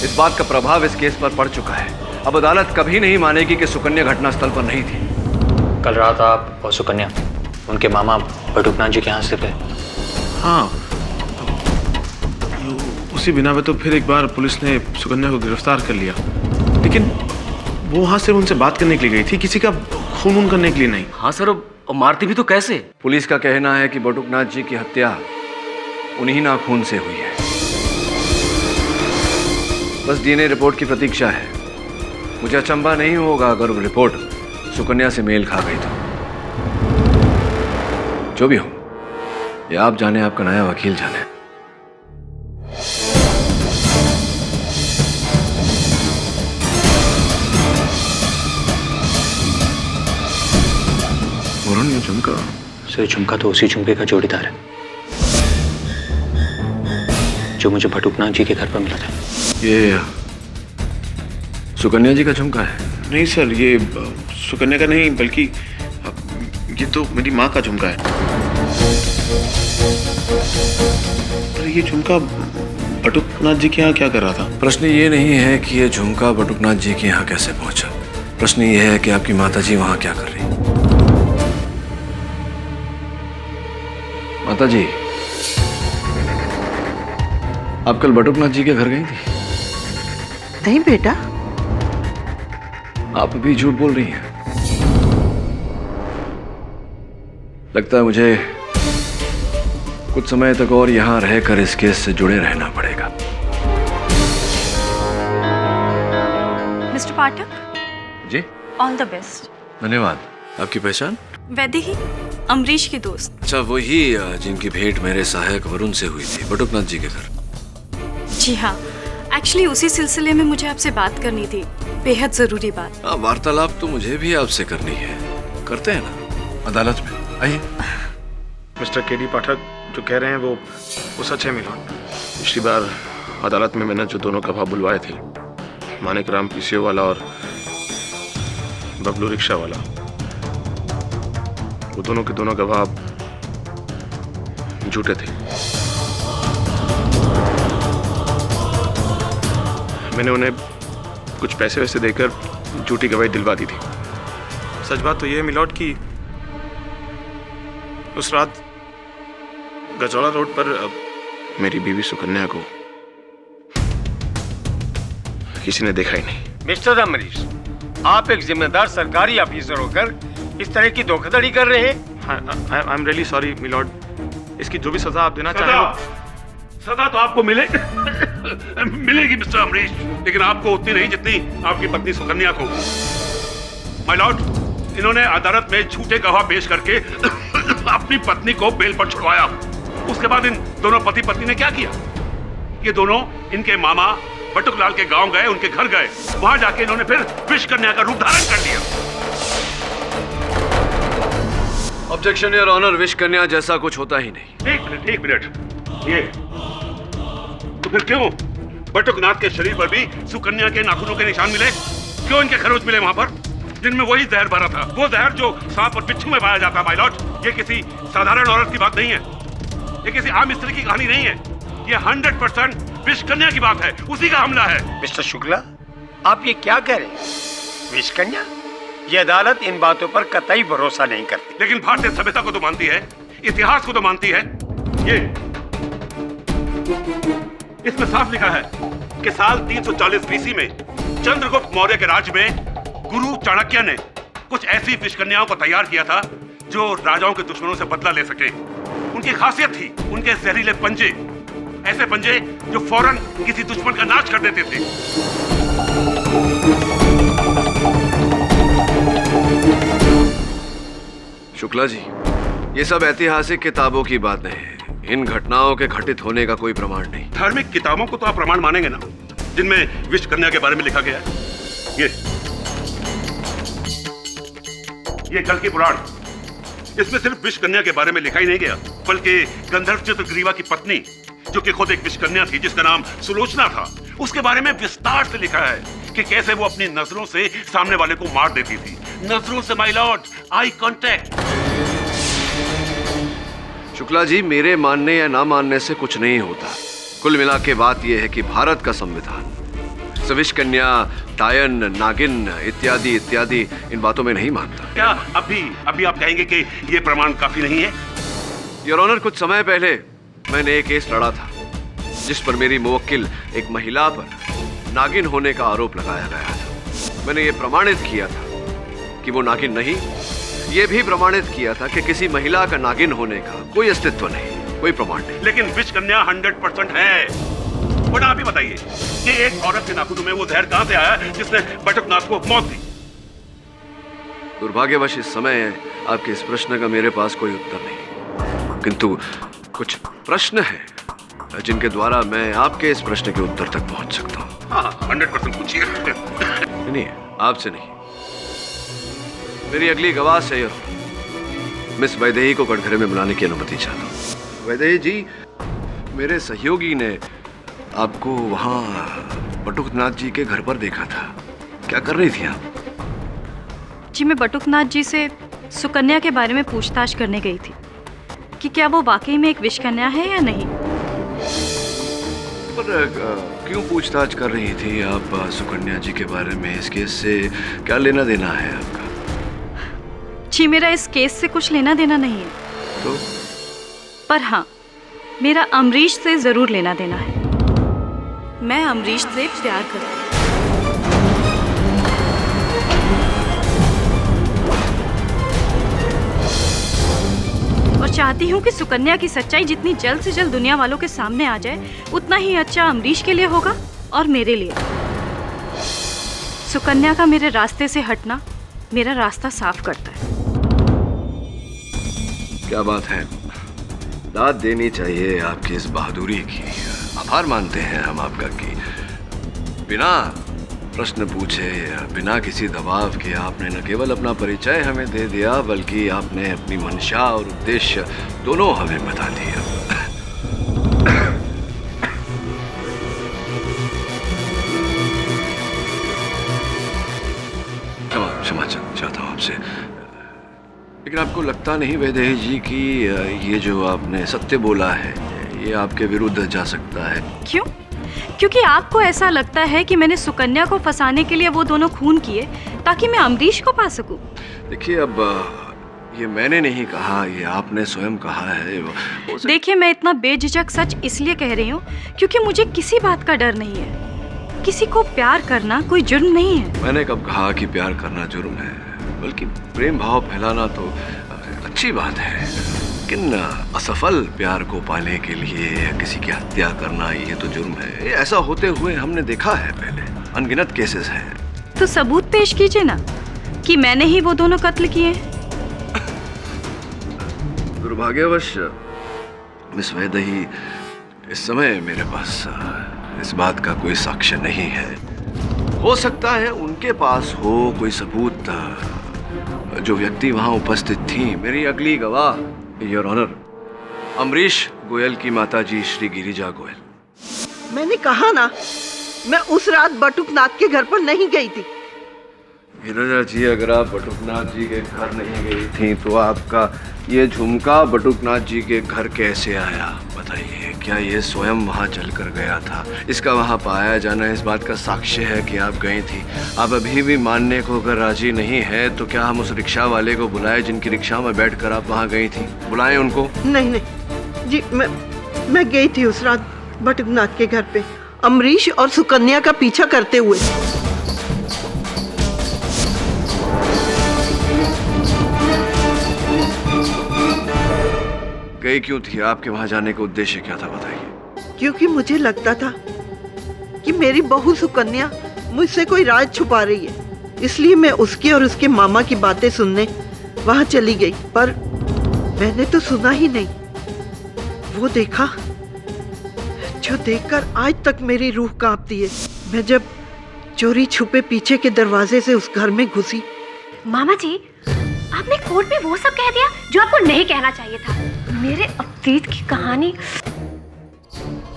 इस बात का प्रभाव इस केस पर पड़ चुका है। अब अदालत कभी नहीं मानेगी कि सुकन्या घटनास्थल पर नहीं थी। कल रात आप और सुकन्या उनके मामा बटुकनाथ जी के यहाँ से थे। हाँ, उसी बिना पे तो फिर एक बार पुलिस ने सुकन्या को गिरफ्तार कर लिया, लेकिन वो वहां से उनसे बात करने के लिए गई थी, किसी का खून करने के लिए नहीं। हाँ सर, और मारती भी तो कैसे? पुलिस का कहना है कि बटुकनाथ जी की हत्या उन्हीं नाखून से हुई है। बस डीएनए रिपोर्ट की प्रतीक्षा है। मुझे अचंभा नहीं होगा अगर वो रिपोर्ट सुकन्या से मेल खा गई तो। जो भी हो, ये आप जाने, आपका नया वकील जाने। वरुण, ये झुमका? सर झुमका तो उसी झुमके का जोड़ीदार है जो मुझे बटुकनाथ जी के घर पर मिला था। ये सुकन्या जी का झुमका है? नहीं सर, ये सुकन्या का नहीं, बल्कि ये तो मेरी माँ का झुमका है। अरे ये झुमका बटुकनाथ जी के यहाँ क्या कर रहा था? प्रश्न ये नहीं है कि ये झुमका बटुकनाथ जी के यहाँ कैसे पहुंचा, प्रश्न ये है कि आपकी माता जी वहां क्या कर रही। माता जी, आप कल बटुकनाथ जी के घर गई थी? नहीं बेटा। आप भी झूठ बोल रही हैं। लगता है मुझे कुछ समय तक और यहां रहकर इस केस से जुड़े रहना पड़ेगा। Mister Pathak ji, all the best. धन्यवाद। आपकी पहचान? वैदेही, अमरीश की दोस्त। अच्छा, वही जिनकी भेंट मेरे सहायक वरुण से हुई थी, बटुकनाथ जी के घर। जी हाँ, एक्चुअली उसी सिलसिले में मुझे आपसे बात करनी थी, बेहद जरूरी बात। वार्तालाप तो मुझे भी आपसे करनी है, करते हैं ना अदालत में। आइए। मिस्टर केडी पाठक जो कह रहे हैं वो सच है मिलन। पिछली बार अदालत में मैंने जो दोनों गवाह बुलवाए थे, मानिक राम पीसीओ वाला और बबलू रिक्शा वाला, वो दोनों के दोनों गवाह झूठे थे। मैंने उन्हें कुछ पैसे वैसे देकर झूठी गवाही दिलवा दी थी। सच बात तो यह है मिलॉर्ड कि उस रात गजौला रोड पर मेरी बीवी सुकन्या को किसी ने देखा ही नहीं। मिस्टर अमरीश, आप एक जिम्मेदार सरकारी ऑफिसर होकर इस तरह की धोखाधड़ी कर रहे हैं। I am really sorry milord. इसकी जो भी सजा आप देना चाहें। सजा तो आपको मिलेगी मिस्टर अमरीश, लेकिन आपको उतनी नहीं जितनी आपकी पत्नी सुकन्या को। माय लॉर्ड, इन्होंने अदालत में झूठे गवाह पेश करके अपनी पत्नी को बेल पर छुड़वाया। उसके बाद इन दोनों पति पत्नी ने क्या किया? ये दोनों इनके मामा बटुकलाल के गांव गए, उनके घर गए। वहां जाके इन्होंने फिर विष कन्या का रूप धारण कर लिया। ऑब्जेक्शन योर ऑनर, विष कन्या जैसा कुछ होता ही नहीं। एक मिनट। ये तो फिर क्यों बटुकनाथ के शरीर पर भी सुकन्या के नाखूनों के निशान मिले? क्यों इनके खरोच मिले वहां पर, जिनमें वही जहर भरा था? वो जहर जो सांप और बिच्छू में पाया जाता है। माय लॉर्ड, ये किसी साधारण औरत की बात नहीं है, ये किसी आम स्त्री की कहानी नहीं है, ये 100% विष कन्या की बात है, उसी का हमला है। मिस्टर शुक्ला, आप ये क्या कह रहे हैं? विष कन्या? ये अदालत इन बातों पर कतई भरोसा नहीं करती। लेकिन भारतीय सभ्यता को तो मानती है, इतिहास को तो मानती है। ये इसमें साफ लिखा है कि साल 340 बीसी में चंद्रगुप्त मौर्य के राज्य में गुरु चाणक्य ने कुछ ऐसी विष कन्याओं को तैयार किया था जो राजाओं के दुश्मनों से बदला ले सके। उनकी खासियत थी उनके जहरीले पंजे, ऐसे पंजे जो फौरन किसी दुश्मन का नाश कर देते थे। शुक्ला जी, ये सब ऐतिहासिक किताबों की बात नहीं है। इन घटनाओं के घटित होने का कोई प्रमाण नहीं। धार्मिक किताबों को तो आप प्रमाण मानेंगे ना, जिनमें विष कन्या के बारे में लिखा गया है। ये कल की पुराण, इसमें सिर्फ विष कन्या के बारे में लिखा ही नहीं गया, बल्कि गंधर्व चित्रग्रीवा की पत्नी, जो कि खुद एक विष कन्या थी, जिसका नाम सुलोचना था, उसके बारे में विस्तार से लिखा है कि कैसे वो अपनी नजरों से सामने वाले को मार देती थी। नजरों से my lord, eye contact. Shukla ji, मेरे मानने या ना मानने से कुछ नहीं होता। कुल मिला के बात यह है कि भारत का संविधान विष कन्या, टायन, नागिन इत्यादि इत्यादि इन बातों में नहीं मानता। क्या अभी आप कहेंगे कि ये प्रमाण काफी नहीं है? योर ऑनर, कुछ समय पहले मैंने एक केस लड़ा था जिस पर मेरी मुवक्किल एक महिला पर नागिन होने का आरोप लगाया गया था। मैंने ये प्रमाणित किया था कि वो नागिन नहीं, ये भी प्रमाणित किया था कि किसी महिला का नागिन होने का कोई अस्तित्व नहीं, कोई प्रमाण नहीं। लेकिन विष कन्या 100% है। बट आप ही बताइए कि एक औरत के नाखूनों में वो जहर कहां से आया जिसने बटुकनाथ को मौत दी? दुर्भाग्यवश इस समय आपके इस प्रश्न का मेरे पास कोई उत्तर नहीं, किंतु कुछ प्रश्न हैं जिनके द्वारा मैं आपके इस प्रश्न के उत्तर तक पहुंच सकता हूं। हाँ, 100% पूछिए। नहीं, आपसे नहीं, मेरी अगली गवाह से मिस वैदेही को कटघरे में बुलाने की अनुमति चाहता हूं। वैदेही जी, मेरे सहयोगी ने आपको वहां बटुकनाथ जी के घर पर देखा था। क्या कर रही थी आप? जी, मैं बटुकनाथ जी से सुकन्या के बारे में पूछताछ करने गई थी कि क्या वो वाकई में एक विष कन्या है या नहीं। पर क्यों पूछताछ कर रही थी आप सुकन्या जी के बारे में? इस केस से क्या लेना देना है आपका? जी, मेरा इस केस से कुछ लेना देना नहीं है। तो? पर हाँ, मेरा अमरीश से जरूर लेना देना है। मैं अमरीश से प्यार करती हूँ। और चाहती हूँ कि सुकन्या की सच्चाई जितनी जल्द से जल्द दुनिया वालों के सामने आ जाए, उतना ही अच्छा अमरीश के लिए होगा और मेरे लिए। सुकन्या का मेरे रास्ते से हटना मेरा रास्ता साफ करता है। क्या बात है, दाद देनी चाहिए आपकी इस बहादुरी की। आभार मानते हैं हम आपका कि बिना प्रश्न पूछे, बिना किसी दबाव के आपने न केवल अपना परिचय हमें दे दिया, बल्कि आपने अपनी मंशा और उद्देश्य दोनों हमें बता दिया। क्षमा क्षमा, लेकिन आपको लगता नहीं वैदेही जी कि ये जो आपने सत्य बोला है ये आपके विरुद्ध जा सकता है? क्यों? क्योंकि आपको ऐसा लगता है कि मैंने सुकन्या को फंसाने के लिए वो दोनों खून किए ताकि मैं अमरीश को पा सकूं। देखिए, अब ये मैंने नहीं कहा, ये आपने स्वयं कहा है। देखिए, मैं इतना बेझिझक सच इसलिए कह रही हूँ क्योंकि मुझे किसी बात का डर नहीं है। किसी को प्यार करना कोई जुर्म नहीं है। मैंने कब कहा कि प्यार करना जुर्म है? बल्कि प्रेम भाव फैलाना तो अच्छी बात है, लेकिन असफल प्यार को पाने के लिए किसी की हत्या करना ये तो जुर्म है। ये ऐसा होते हुए हमने देखा है पहले, अनगिनत केसेस हैं। तो सबूत पेश कीजिए ना कि मैंने ही वो दोनों कत्ल किए हैं। दुर्भाग्यवश मिस वैदेही, इस समय मेरे पास इस बात का कोई साक्ष्य नहीं है। हो सकता है उनके पास हो कोई सबूत, जो व्यक्ति वहां उपस्थित थी। मेरी अगली गवाह, योर ऑनर, अमरीश गोयल की माताजी श्री गिरिजा गोयल। मैंने कहा ना, मैं उस रात बटुकनाथ के घर पर नहीं गई थी। गिरिजा जी, अगर आप बटुकनाथ जी के घर नहीं गई थी तो आपका ये झुमका बटुकनाथ जी के घर कैसे आया? बताइए, क्या ये स्वयं वहाँ चलकर गया था? इसका वहाँ पाया जाना इस बात का साक्ष्य है कि आप गई थी। आप अभी भी मानने को अगर राजी नहीं है तो क्या हम उस रिक्शा वाले को बुलाएं जिनकी रिक्शा में बैठकर आप वहाँ गई थी? बुलाएं उनको। नहीं नहीं जी, मैं गई थी उस रात बटुकनाथ के घर पे, अमरीश और सुकन्या का पीछा करते हुए। गई क्यों थी? आपके वहां जाने का उद्देश्य क्या था, बताइए। क्योंकि मुझे लगता था कि मेरी बहू सुकन्या मुझसे कोई राज छुपा रही है, इसलिए मैं उसके और उसके मामा की बातें सुनने वहां चली गई। पर मैंने तो सुना ही नहीं, वो देखा जो देखकर आज तक मेरी रूह कांपती है। मैं जब चोरी छुपे पीछे के दरवाजे से उस घर में घुसी। मामा जी, आपने कोर्ट में वो सब कह दिया जो आपको नहीं कहना चाहिए था। मेरे अतीत की कहानी।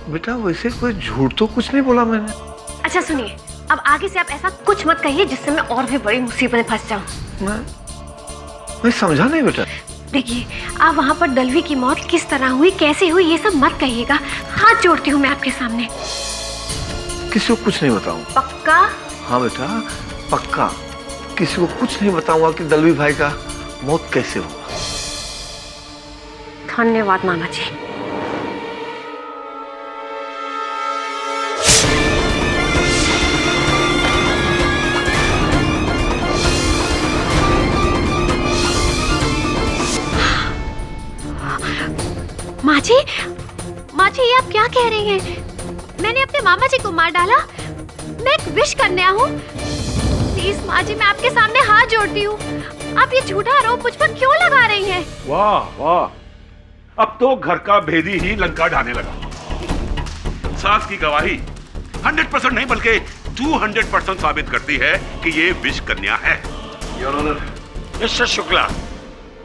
बेटा, वैसे कोई झूठ तो कुछ नहीं बोला मैंने। अच्छा सुनिए, अब आगे से आप ऐसा कुछ मत कहिए जिससे मैं और भी बड़ी मुसीबत में फंस जाऊं। मैं समझा नहीं बेटा। देखिए, आप वहाँ पर दलवी की मौत किस तरह हुई, कैसे हुई, ये सब मत कहिएगा। हाथ जोड़ती हूँ मैं आपके सामने। किसी को कुछ नहीं बताऊंगा। पक्का? हाँ बेटा, पक्का। किसी को कुछ नहीं बताऊंगा कि दलवी भाई का मौत कैसे हुआ। धन्यवाद मामा जी। माँ जी, ये आप क्या कह रही हैं? मैंने अपने मामा जी को मार डाला। मैं एक विश कन्या हूँ। प्लीज माँ जी, मैं आपके सामने हाथ जोड़ती हूँ। आप ये झूठा आरोप मुझ पर क्यों लगा रही हैं? वाह वाह, अब तो घर का भेदी ही लंका ढाने लगा। सास की गवाही 100% नहीं बल्कि 200% साबित करती है कि ये विष कन्या है। Your honour, mister Shukla.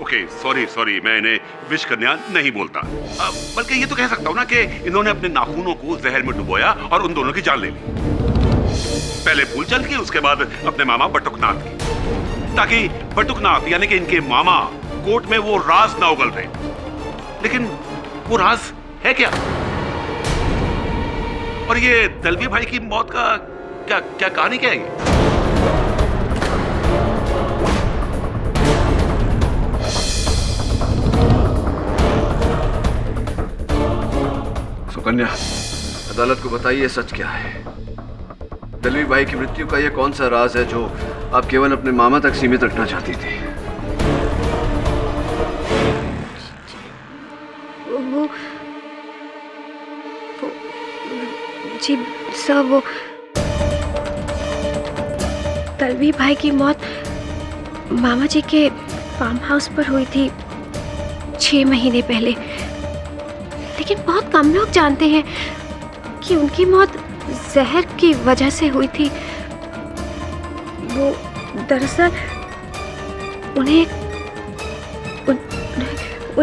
Okay, sorry, मैं इन्हें विष कन्या नहीं बोलता, बल्कि ये तो कह सकता हूँ ना कि इन्होंने अपने नाखूनों को जहर में डुबोया और उन दोनों की जान ले ली। पहले फूलचंद की, उसके बाद अपने मामा बटुकनाथ की, ताकि बटुकनाथ यानी कि इनके मामा कोर्ट में वो राज ना उगल रहे। लेकिन वो राज है क्या? और ये दलवी भाई की मौत का क्या कहानी क्या है? सुकन्या, अदालत को बताइए सच क्या है। दलवी भाई की मृत्यु का ये कौन सा राज है जो आप केवल अपने मामा तक सीमित रखना चाहती थी? वो जी सर, वो दलवी भाई की मौत मामा जी के फार्म हाउस पर हुई थी 6 महीने पहले। लेकिन बहुत कम लोग जानते हैं कि उनकी मौत जहर की वजह से हुई थी। वो दरअसल उन्हें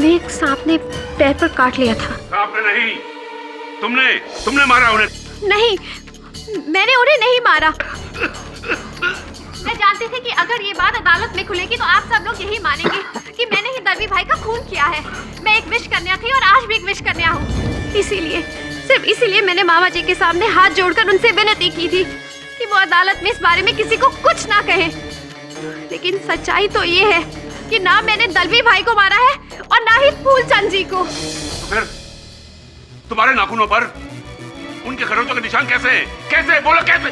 एक सांप ने पैर पर काट लिया था। सांप ने नहीं, तुमने मारा उन्हें। नहीं, मैंने उन्हें नहीं मारा। मैं जानती थी कि अगर ये बात अदालत में खुलेगी तो आप सब लोग यही मानेंगे कि मैंने ही दलवी भाई का खून किया है। मैं एक विश कन्या थी और आज भी एक विश कन्या हूँ। इसीलिए, सिर्फ इसीलिए मैंने मामा जी के सामने हाथ जोड़कर उनसे विनती की थी कि वो अदालत में इस बारे में किसी को कुछ ना कहे। लेकिन सच्चाई तो ये है कि ना मैंने दलवी भाई को मारा है और ना ही फूलचंद जी को। तो फिर तुम्हारे नाखूनों पर उनके खरोंचों के निशान कैसे हैं? कैसे? बोलो कैसे?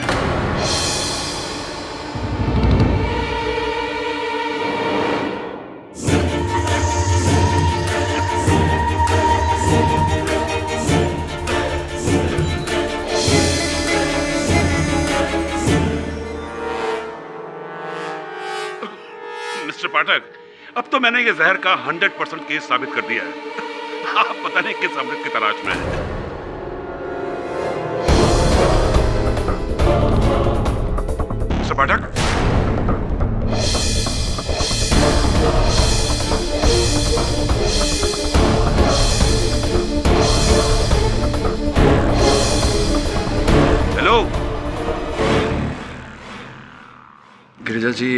मिस्टर पाठक, अब तो मैंने ये जहर का 100% केस साबित कर दिया है। आप पता नहीं किस अमृत की तलाश में हैं। मिस्टर पाठक, हेलो। गिरिजा जी,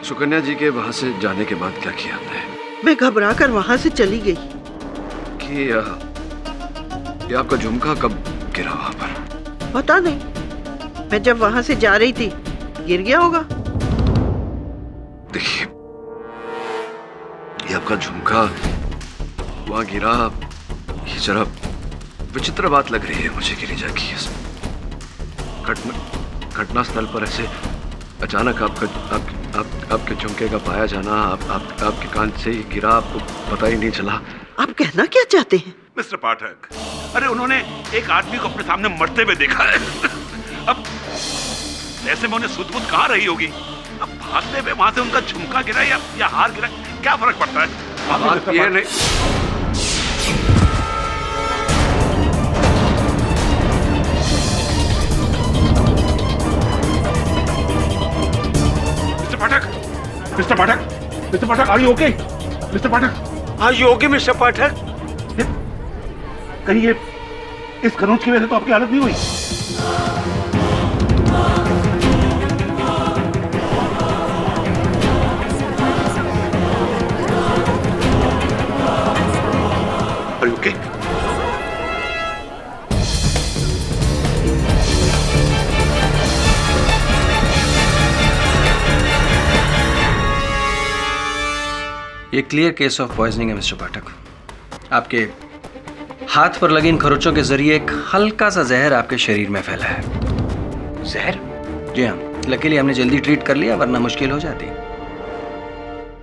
सुकन्या जी के वहां से जाने के बाद क्या किया आपने? मैं घबरा कर वहां से चली गई। कि ये आपका झुमका कब गिरा वहां पर? पता नहीं, मैं जब वहां से जा रही थी गिर गया होगा। देखिए, ये आपका झुमका वहां गिरा, ये जरा विचित्र बात लग रही है मुझे गिरिजा की। घटना स्थल पर ऐसे अचानक आपके झुमके का पाया जाना, आपके कान से ही गिरा, आपको पता ही नहीं चला। आप कहना क्या चाहते हैं? मिस्टर पाठक, अरे उन्होंने एक आदमी को अपने सामने मरते हुए देखा है। अब ऐसे में उन्हें सुध-बुध कहाँ रही होगी? अब भागते हुए वहां से उनका झुमका गिरा या हार गिरा, क्या फर्क पड़ता है? बात ये नहीं। Mister Pathak, are you okay? Mister Pathak, are you okay? Mister Pathak, कहीं ये इस खरोंच की वजह से तो आपकी हालत नहीं हुई? Are you okay? ये क्लियर केस ऑफ पॉइजनिंग है मिस्टर पाठक। आपके हाथ पर लगी इन खरोंचों के जरिए एक हल्का सा जहर आपके शरीर में फैला है। जहर? जी हाँ, लकीली हमने जल्दी ट्रीट कर लिया, वरना मुश्किल हो जाती।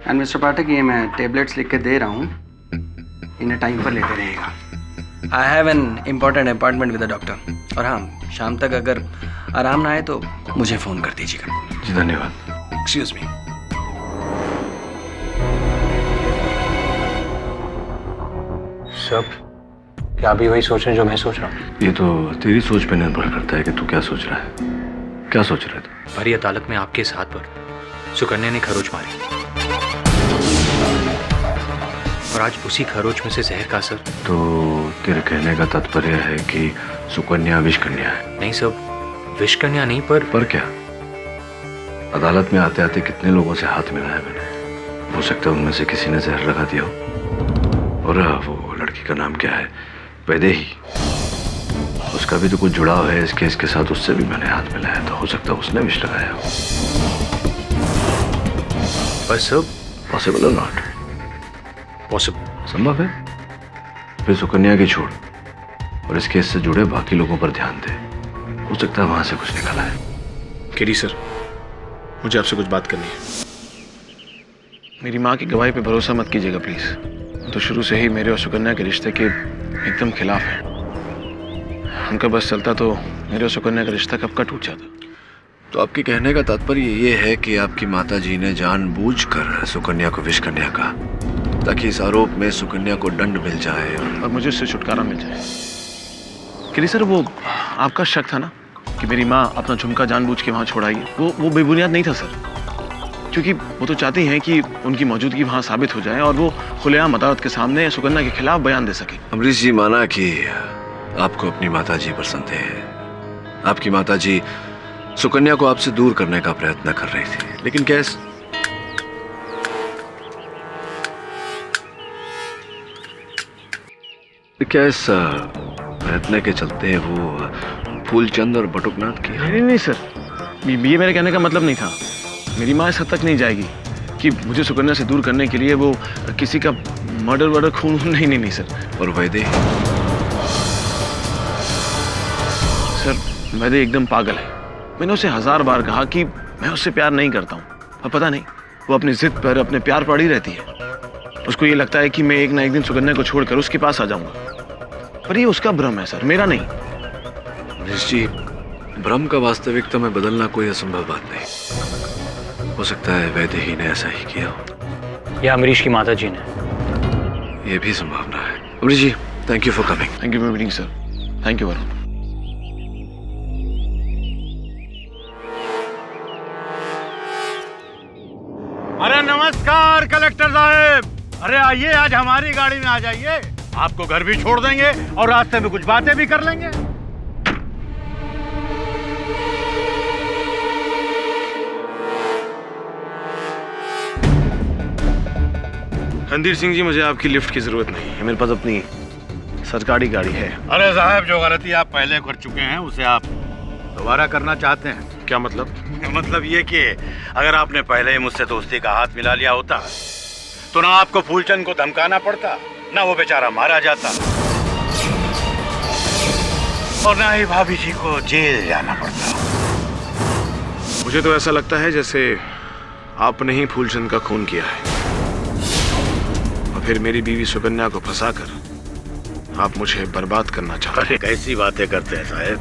एंड मिस्टर पाठक, ये मैं टेबलेट्स लिख के दे रहा हूँ, इन्हें टाइम पर लेते रहिएगा। I have an important appointment with the doctor. और हाँ, शाम तक अगर आराम ना आए तो मुझे फ़ोन कर दीजिएगा। जी धन्यवाद। Excuse me. सब क्या अभी वही सोच रहे हैं जो मैं सोच रहा हूँ? ये तो तेरी सोच पे निर्भर करता है कि तू क्या सोच रहा है। क्या सोच रहे थे? भरी अदालत में आपके साथ पर सुकन्या ने खरोच मारी और आज उसी खरोच में से जहर का असर। तो तेरे कहने का तात्पर्य है कि सुकन्या विष कन्या है? नहीं सब, विष कन्या नहीं, पर क्या? अदालत में आते आते कितने लोगों से हाथ मिलाया मैंने। हो सकता है उनमें से किसी ने जहर लगा दिया हो। और वो लड़की का नाम क्या है? वैदेही। उसका भी तो कुछ जुड़ाव है इस केस के साथ, उससे भी मैंने हाथ मिलाया, तो हो सकता है उसने विष लगाया हो। बस सब पॉसिबल और नॉट? पॉसिबल। संभव है। फिर सुकन्या की छोड़ और इस केस से जुड़े बाकी लोगों पर ध्यान दे, हो सकता है वहां से कुछ निकला है। गिरी सर, मुझे आपसे कुछ बात करनी है। मेरी माँ की गवाही पे भरोसा मत कीजिएगा प्लीज। तो शुरू से ही मेरे और सुकन्या के रिश्ते के एकदम खिलाफ है। उनका बस चलता तो मेरे और सुकन्या का रिश्ता कब का टूट जाता। तो आपके कहने का तात्पर्य ये है कि आपकी माताजी ने जानबूझकर सुकन्या को विष कन्या कहा ताकि इस आरोप में सुकन्या को दंड मिल जाए और मुझे उससे छुटकारा मिल जाए। गिरी सर, वो आपका शक था ना कि मेरी माँ अपना झुमका जानबूझ के वहाँ छोड़ाई है, वो बेबुनियाद नहीं था सर। क्योंकि वो तो चाहती हैं कि उनकी मौजूदगी वहाँ साबित हो जाए और वो खुलेआम अदालत के सामने सुकन्या के खिलाफ बयान दे सके। अमरीश जी, माना कि आपको अपनी माताजी पर संदेह है, आपकी माताजी सुकन्या को आपसे दूर करने का प्रयत्न कर रही थी, लेकिन क्या इस प्रयत्न के चलते वो फूलचंद और बटुकनाथ की? नहीं सर, ये मेरे कहने का मतलब नहीं था। मेरी माँ इस हद तक नहीं जाएगी कि मुझे सुकन्या से दूर करने के लिए वो किसी का मर्डर खून। नहीं सर। और वैदेही? सर वैदेही एकदम पागल है। मैंने उसे 1000 बार कहा कि मैं उससे प्यार नहीं करता हूँ, और पता नहीं वो अपनी जिद पर अपने प्यार पड़ी रहती है। उसको ये लगता है कि मैं एक ना एक दिन सुकन्या को छोड़कर उसके पास आ जाऊंगा, पर ये उसका भ्रम है सर, मेरा नहीं। अमरीश जी, भ्रम का वास्तविकता में बदलना कोई असंभव बात नहीं। हो सकता है वैदेही ने ऐसा ही किया हो, या अमरीश की माता जी ने। ये भी संभावना है। Amrish ji, thank you for coming. Thank you for meeting sir. Thank you Varun. अरे नमस्कार कलेक्टर साहब। अरे आइए, आज हमारी गाड़ी में आ जाइए। आपको घर भी छोड़ देंगे और रास्ते में कुछ बातें भी कर लेंगे। रणधीर सिंह जी, मुझे आपकी लिफ्ट की जरूरत नहीं है, मेरे पास अपनी सरकारी गाड़ी है। अरे साहब, जो गलती आप पहले कर चुके हैं उसे आप दोबारा करना चाहते हैं? क्या मतलब? मतलब ये कि अगर आपने पहले ही मुझसे दोस्ती का हाथ मिला लिया होता तो ना आपको फूलचंद को धमकाना पड़ता, ना वो बेचारा मारा जाता, और ना ही भाभी जी को जेल जाना पड़ता। मुझे तो ऐसा लगता है जैसे आपने ही फूलचंद का खून किया है, और फिर मेरी बीवी सुकन्या को फंसाकर आप मुझे बर्बाद करना चाहते हैं। अरे कैसी बातें करते हैं साहब,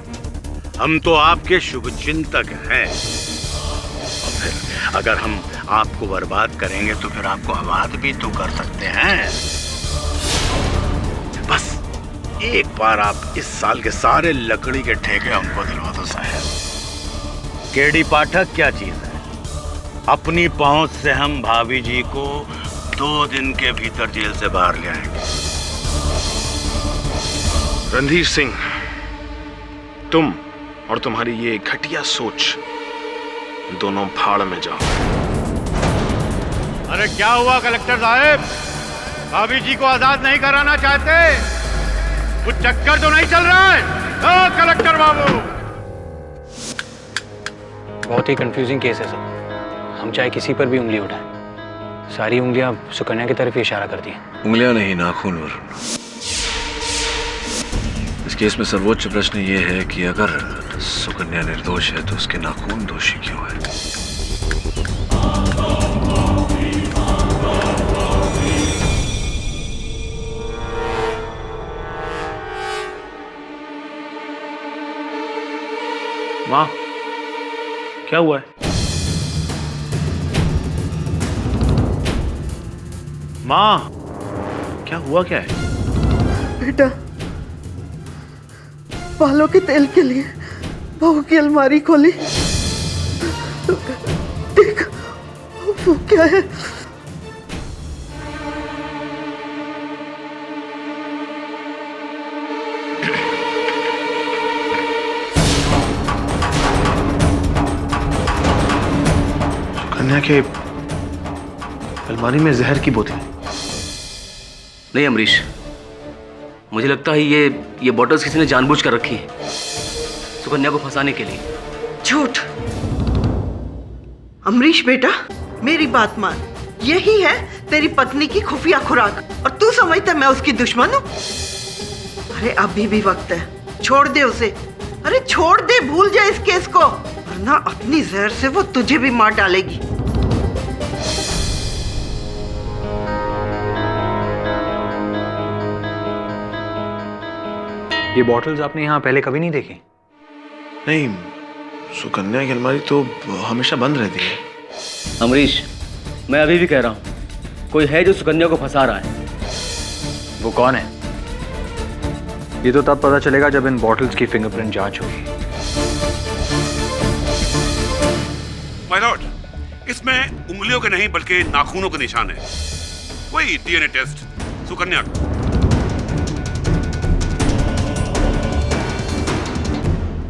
हम तो आपके शुभचिंतक हैं। और फिर अगर हम आपको बर्बाद करेंगे तो फिर आपको आबाद भी तो कर सकते हैं। बस एक बार आप इस साल के सारे लकड़ी के ठेके हमको दिलवा दो साहब। केडी पाठक क्या चीज है? अपनी पहुंच से हम भाभी जी को 2 दिन के भीतर जेल से बाहर ले आएंगे। रणधीर सिंह, तुम और तुम्हारी ये घटिया सोच दोनों भाड़ में जाओ। अरे क्या हुआ कलेक्टर साहब, भाभी जी को आजाद नहीं कराना चाहते? कुछ चक्कर तो नहीं चल रहा है? कलेक्टर बाबू, बहुत ही कंफ्यूजिंग केस है सर। हम चाहे किसी पर भी उंगली उठाएं, सारी उंगलियां सुकन्या की तरफ ही इशारा करती हैं। उंगलियां नहीं, नाखून वरुण। इस केस में सर्वोच्च प्रश्न ये है कि अगर सुकन्या निर्दोष है तो उसके नाखून दोषी क्यों है? माँ, क्या हुआ है? माँ, क्या हुआ, क्या है? बेटा, बालों के तेल के लिए बहू की अलमारी खोली, देख वो क्या है। सुकन्या के अलमारी में जहर की बोतल? नहीं अमरीश, मुझे लगता है ये बॉटल्स किसी ने जानबूझ कर रखी है सुकन्या को फंसाने के लिए। झूठ। अमरीश बेटा, मेरी बात मान, यही है तेरी पत्नी की खुफिया खुराक, और तू समझता मैं उसकी दुश्मन हूँ? अरे अभी भी वक्त है, छोड़ दे उसे। अरे छोड़ दे, भूल जा इस केस को, वरना अपनी जहर से वो तुझे भी मार डालेगी। ये बॉटल्स आपने यहाँ पहले कभी नहीं देखी? नहीं, सुकन्या की अलमारी तो हमेशा बंद रहती है। अमरीश, मैं अभी भी कह रहा हूँ, कोई है जो सुकन्या को फंसा रहा है। वो कौन है? ये तो तब पता चलेगा जब इन बॉटल्स की फिंगरप्रिंट जांच होगी। माय लॉर्ड, इसमें उंगलियों के नहीं बल्कि नाखूनों के निशान है। वही डीएनए टेस्ट सुकन्या का।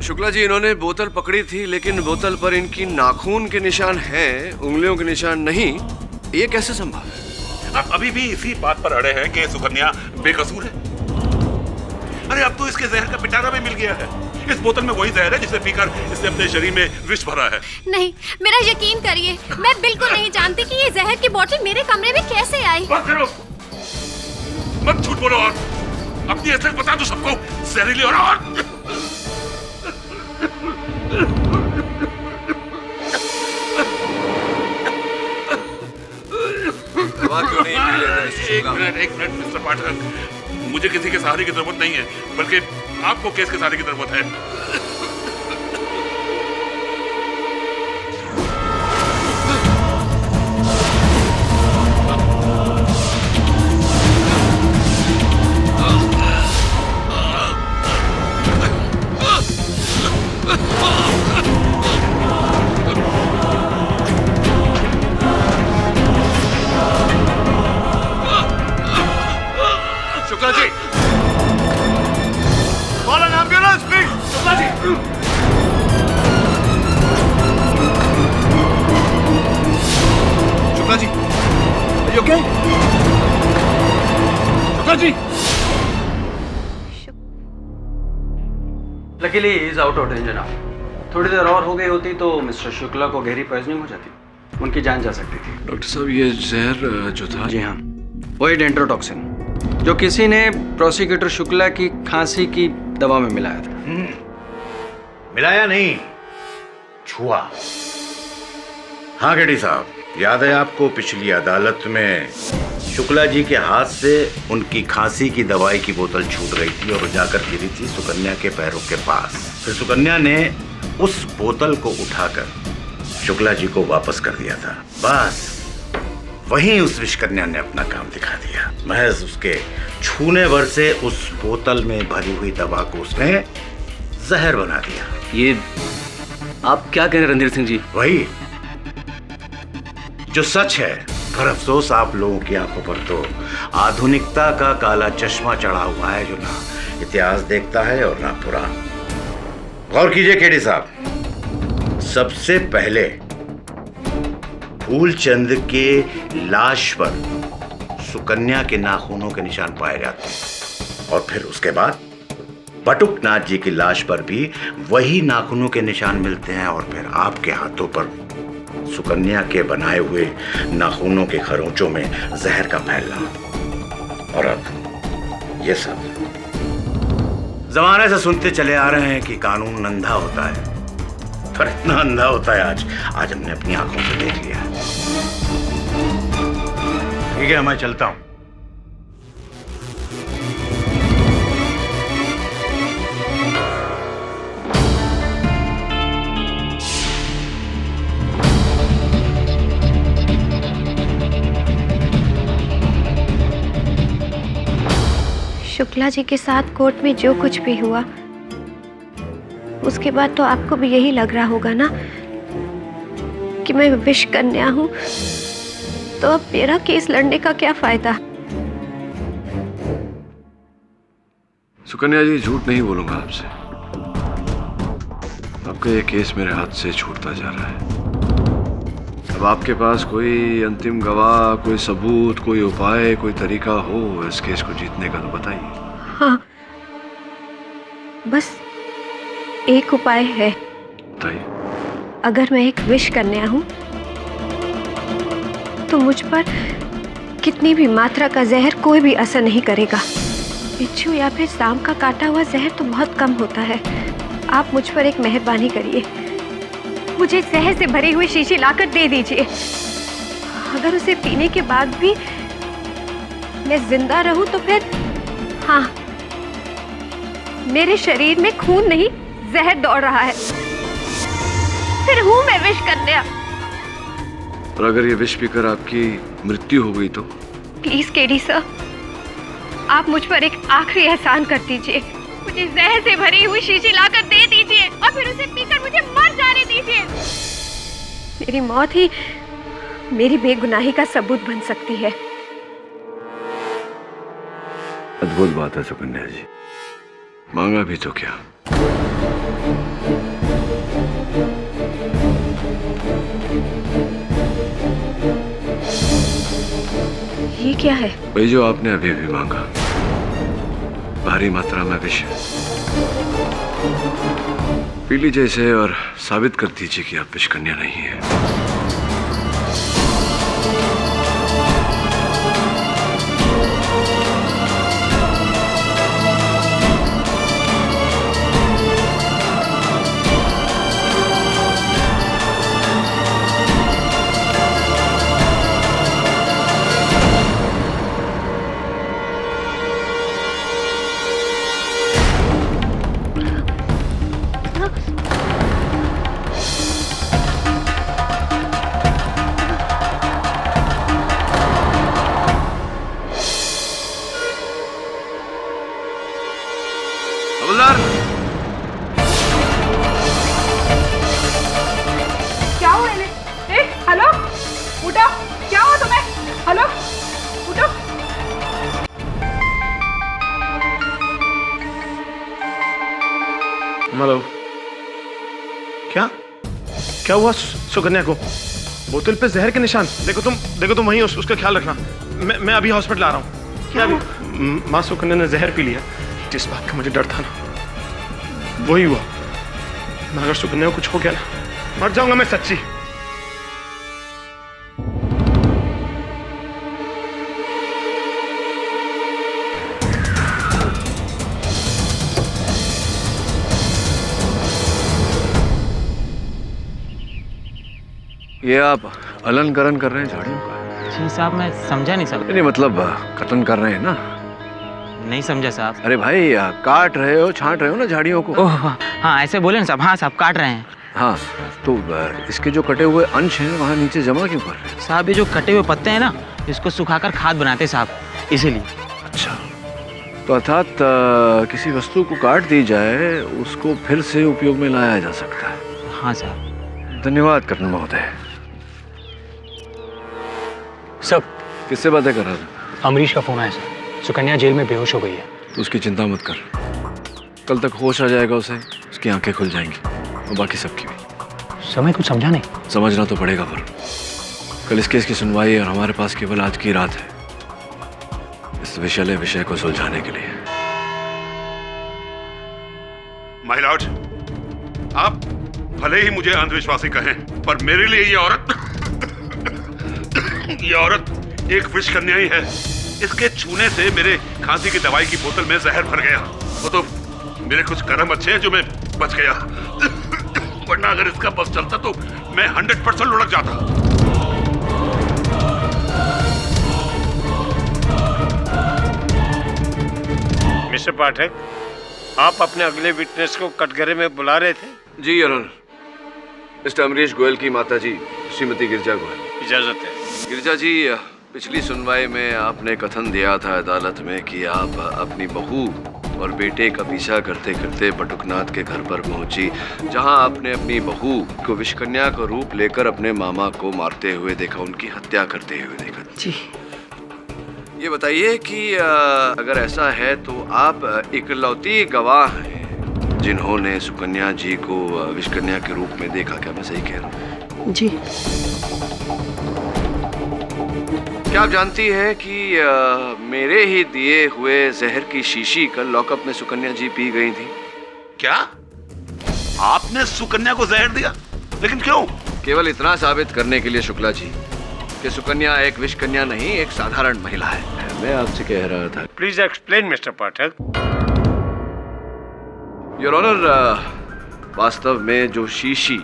शुक्ला जी, इन्होंने बोतल पकड़ी थी, लेकिन बोतल पर इनकी नाखून के निशान हैं, उंगलियों के निशान नहीं। ये कैसे संभव है? आप अभी भी इसी बात पर अड़े हैं कि सुकन्या बेकसूर है? अरे अब तो इसके जहर का पिटारा भी मिल गया है। इस बोतल में वही जहर है जिसे पीकर इसने अपने शरीर में विष भरा है। नहीं, मेरा यकीन करिए, मैं बिल्कुल नहीं जानती कि ये जहर की बोतल मेरे कमरे में कैसे आई। बस करो, मत झूठ बोलो और अपनी असलियत बता दो सबको। जहरीली और एक मिनट मिस्टर पाठक, मुझे किसी के सहारे की जरूरत नहीं है, बल्कि आपको केस के सहारे की जरूरत है। Shukla ji, call an ambulance please. Shukla ji, Shukla ji, are you okay? Shukla ji. Luckily is out of danger now. थोड़ी देर और हो गई होती तो मिस्टर शुक्ला को गहरी पॉइजनिंग हो जाती, उनकी जान जा सकती थी। डॉक्टर साहब, ये जहर जो था, जी हाँ, वही डेंट्रोटॉक्सिन जो किसी ने प्रोसिक्यूटर शुक्ला की खांसी की दवा में मिलाया था। मिलाया नहीं, छुआ। हाँ केडी साहब, याद है आपको पिछली अदालत में शुक्ला जी के हाथ से उनकी खांसी की दवाई की बोतल छूट रही थी और जाकर गिरी थी सुकन्या के पैरों के पास। फिर सुकन्या ने उस बोतल को उठाकर शुक्ला जी को वापस कर दिया था। बस वहीं उस विषकन्या ने अपना काम दिखा दिया। महज उसके छूने भर से उस बोतल में भरी हुई दवा को उसने जहर बना दिया। ये आप क्या कह रहे हैं रणधीर सिंह जी? वही जो सच है, पर अफसोस आप लोगों की आंखों पर तो आधुनिकता का काला चश्मा चढ़ा हुआ है, जो ना इतिहास देखता है और ना पुराण। गौर कीजिए केडी साहब, सबसे पहले फूलचंद के लाश पर सुकन्या के नाखूनों के निशान पाए जाते हैं और फिर उसके बाद बटुकनाथ जी की लाश पर भी वही नाखूनों के निशान मिलते हैं और फिर आपके हाथों पर सुकन्या के बनाए हुए नाखूनों के खरोंचों में जहर का फैलना। और अब ये सब जमाने से सुनते चले आ रहे हैं कि कानून अंधा होता है, पर इतना अंधा होता है आज हमने अपनी आंखों से देख लिया है। ठीक है, मैं चलता हूं। शुक्ला जी के साथ कोर्ट में जो कुछ भी हुआ, उसके बाद तो आपको भी यही लग रहा होगा ना कि मैं विष कन्या हूं, तो अब मेरा केस लड़ने का क्या फायदा? सुकन्या जी, झूठ नहीं बोलूंगा आपसे। आपका ये केस मेरे हाथ से छूटता जा रहा है। अब आपके पास कोई अंतिम गवाह, कोई सबूत, कोई उपाय, कोई तरीका हो इस केस को जीतने का तो बताइए। हाँ, बस एक उपाय है। बताइए। अगर मैं एक विष कन्या हूं तो मुझ पर कितनी भी मात्रा का जहर कोई भी असर नहीं करेगा। बिच्छू या फिर सांप का काटा हुआ जहर तो बहुत कम होता है। आप मुझ पर एक मेहरबानी करिए, मुझे जहर से भरी हुई शीशी लाकर दे दीजिए। अगर उसे पीने के बाद भी मैं जिंदा रहूं तो फिर हाँ, मेरे शरीर में खून नहीं जहर दौड़ रहा है, फिर हूं मैं विष कन्या। और अगर ये विष पीकर आपकी मृत्यु हो गई तो? प्लीज केडी सर, आप मुझ पर एक आखिरी एहसान कर दीजिए। मुझे जहर से भरी हुई शीशी लाकर दे दीजिए और फिर उसे पीकर मुझे मर जाने दीजिए। मेरी मौत ही मेरी बेगुनाही का सबूत बन सकती है। अद्भुत बात है सुकन्या जी, मांगा भी तो क्या। ये क्या है? वही जो आपने अभी अभी मांगा। भारी मात्रा में विष है। पी लीजिए इसे और साबित कर दीजिए कि आप विषकन्या नहीं है। क्या हुआ इन्हें? हेलो, उठो। क्या हुआ तुम्हें? हेलो, उठो। हेलो, क्या हुआ सुकन्या को? बोतल पे जहर के निशान। देखो तुम वहीं उसका ख्याल रखना। मैं अभी हॉस्पिटल आ रहा हूँ। क्या अभी? माँ सुकन्या ने जहर पी लिया। जिस बात का मुझे डर था ना, वही हुआ। अगर सुकन्या को कुछ हो गया ना, मर जाऊंगा मैं सच्ची। ये आप अलंकरण कर रहे हैं झाड़ियों का? जी साहब, मैं समझा नहीं साहब। नहीं मतलब कटन कर रहे हैं ना? नहीं समझा साहब। अरे भाई, काट रहे हो, छांट रहे हो ना झाड़ियों को। ओह हाँ, ऐसे बोले ना साहब। हाँ साहब, काट रहे हैं। हाँ, तो इसके जो कटे हुए अंश हैं वहाँ नीचे जमा क्यों कर रहे हैं? साहब, ये जो कटे हुए पत्ते हैं ना, इसको सुखाकर खाद बनाते साहब, इसीलिए। अच्छा, तो अर्थात किसी वस्तु को काट दी जाए, उसको फिर से उपयोग में लाया जा सकता है। हाँ साहब। धन्यवाद कर्नल महोदय। सब किससे बातें कर रहा था? अमरीश का फोन आया सर। सुकन्या जेल में बेहोश हो गई है। तो उसकी चिंता मत कर, कल तक होश आ जाएगा उसे, उसकी आंखें खुल जाएंगी और बाकी सबकी भी। समय कुछ समझा नहीं। समझना तो पड़ेगा पर कल इस केस की सुनवाई और हमारे पास केवल आज की रात है इस विषैले विषय को सुलझाने के लिए। माय लॉर्ड, आप भले ही मुझे अंधविश्वासी कहें, पर मेरे लिए ये औरत एक विष कन्या ही है। इसके छूने से मेरे खांसी की दवाई की बोतल में जहर भर गया। वो तो मेरे कुछ कर्म अच्छे हैं जो मैं बच गया, वरना अगर इसका बस चलता तो मैं 100% लुढ़क जाता। मिस्टर पाठक, आप अपने अगले विटनेस को कटघरे में बुला रहे थे? जी your honour, mister Amrish Goyal की माताजी श्रीमती गिरजा गोयल। इजाजत है। गिरजा जी, पिछली सुनवाई में आपने कथन दिया था अदालत में कि आप अपनी बहू और बेटे का पीछा करते करते बटुकनाथ के घर पर पहुंची, जहां आपने अपनी बहू को विषकन्या का रूप लेकर अपने मामा को मारते हुए देखा, उनकी हत्या करते हुए देखा। जी। ये बताइए कि अगर ऐसा है तो आप इकलौती गवाह हैं जिन्होंने सुकन्या जी को विषकन्या के रूप में देखा। क्या मैं सही कह रहा हूँ? जी। क्या आप जानती है कि मेरे ही दिए हुए जहर की शीशी कल लॉकअप में सुकन्या जी पी गई थी? क्या आपने सुकन्या को जहर दिया? लेकिन क्यों? केवल इतना साबित करने के लिए शुक्ला जी कि सुकन्या एक विषकन्या नहीं, एक साधारण महिला है। मैं आपसे कह रहा था। Please explain mister Pathak. Your honour, वास्तव में जो शीशी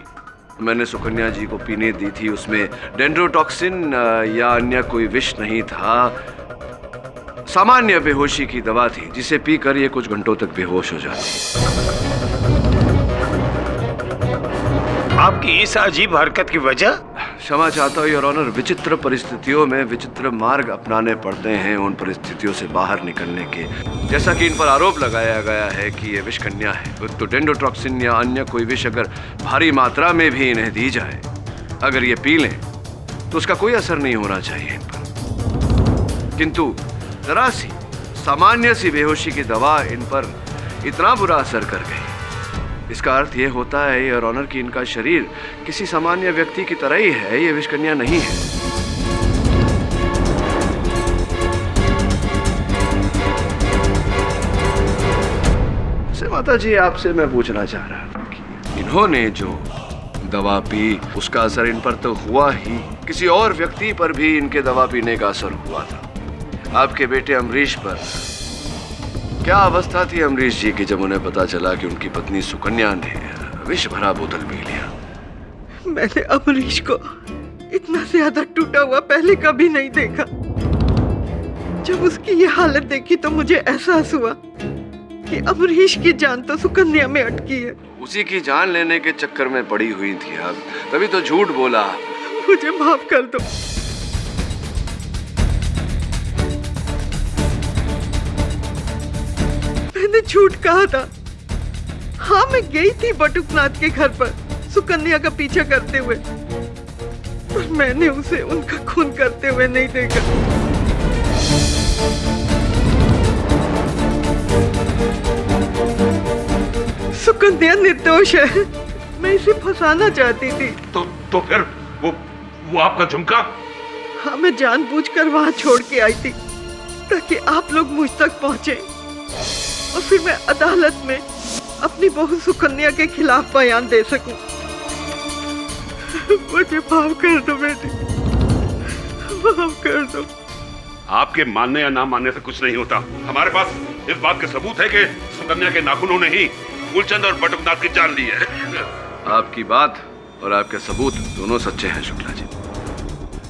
मैंने सुकन्या जी को पीने दी थी उसमें डेंड्रोटॉक्सिन या अन्य कोई विष नहीं था, सामान्य बेहोशी की दवा थी जिसे पीकर ये कुछ घंटों तक बेहोश हो जाती। आपकी इस अजीब हरकत की वजह? क्षमा चाहता हूँ योर ऑनर, विचित्र परिस्थितियों में विचित्र मार्ग अपनाने पड़ते हैं उन परिस्थितियों से बाहर निकलने के। जैसा कि इन पर आरोप लगाया गया है कि ये विषकन्या है, तो डेंड्रोटॉक्सिन या अन्य कोई विष अगर भारी मात्रा में भी इन्हें दी जाए, अगर ये पी लें तो उसका कोई असर नहीं होना चाहिए इन पर। किंतु जरा सी सामान्य सी बेहोशी की दवा इन पर इतना बुरा असर कर गई, इसका अर्थ ये होता है योर ऑनर कि इनका शरीर किसी सामान्य व्यक्ति की तरह ही है, ये विषकन्या नहीं है। माता जी, आपसे मैं पूछना चाह रहा था कि इन्होंने जो दवा पी उसका असर इन पर तो हुआ ही, किसी और व्यक्ति पर भी इनके दवा पीने का असर हुआ था। आपके बेटे अमरीश पर क्या अवस्था थी अमरीश जी की जब उन्हें पता चला कि उनकी पत्नी सुकन्या ने विष भरा बोतल पी लिया? मैंने अमरीश को इतना ज्यादा टूटा हुआ पहले कभी नहीं देखा। जब उसकी ये हालत देखी तो मुझे एहसास हुआ कि अमरीश की जान तो सुकन्या में अटकी है। उसी की जान लेने के चक्कर में पड़ी हुई थी आप, तभी तो झूठ बोला। मुझे माफ कर दो। मैंने झूठ कहा था। हाँ, मैं गई थी बटुकनाथ के घर पर सुकन्या का पीछा करते हुए, पर मैंने उसे उनका खून करते हुए नहीं देखा। सुकन्या निर्दोष है, मैं इसे फंसाना चाहती थी। तो फिर वो आपका झुमका? हाँ, मैं जानबूझकर वहां छोड़ के आई थी ताकि आप लोग मुझ तक पहुंचे और फिर मैं अदालत में अपनी बहू सुकन्या के खिलाफ बयान दे सकूं। मुझे माफ कर दो बेटी, माफ कर दो। आपके मानने या ना मानने से कुछ नहीं होता। हमारे पास इस बात के सबूत है कि सुकन्या के नाखूनों ने ही फूलचंद और बटुकनाथ की जान ली है। आपकी बात और आपके सबूत दोनों सच्चे हैं शुक्ला जी।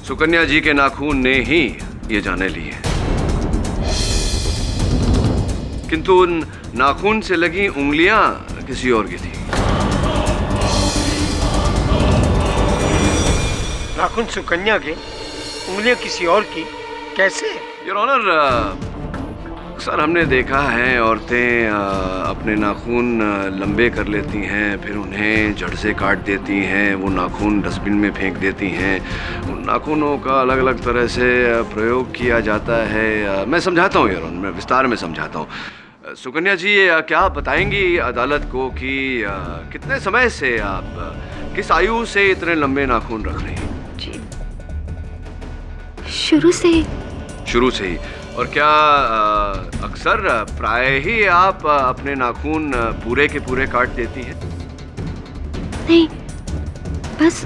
सुकन्या जी के नाखून ने ही ये जाने ली है, किंतु उन नाखून से लगी उंगलियां किसी और की थी। नाखून सुकन्या के, उंगलियां किसी और की, कैसे? योर ऑनर, सर हमने देखा है औरतें अपने नाखून लंबे कर लेती हैं, फिर उन्हें जड़ से काट देती हैं, वो नाखून डस्टबिन में फेंक देती हैं। उन नाखूनों का अलग अलग तरह से प्रयोग किया जाता है। मैं समझाता हूँ यार, मैं विस्तार में समझाता हूँ। सुकन्या जी, क्या आप बताएंगी अदालत को कि कितने समय से आप किस आयु से इतने लंबे नाखून रख रही हैं? जी, शुरू से ही। और क्या अक्सर प्राय ही आप अपने नाखून पूरे के पूरे काट देती हैं? नहीं, बस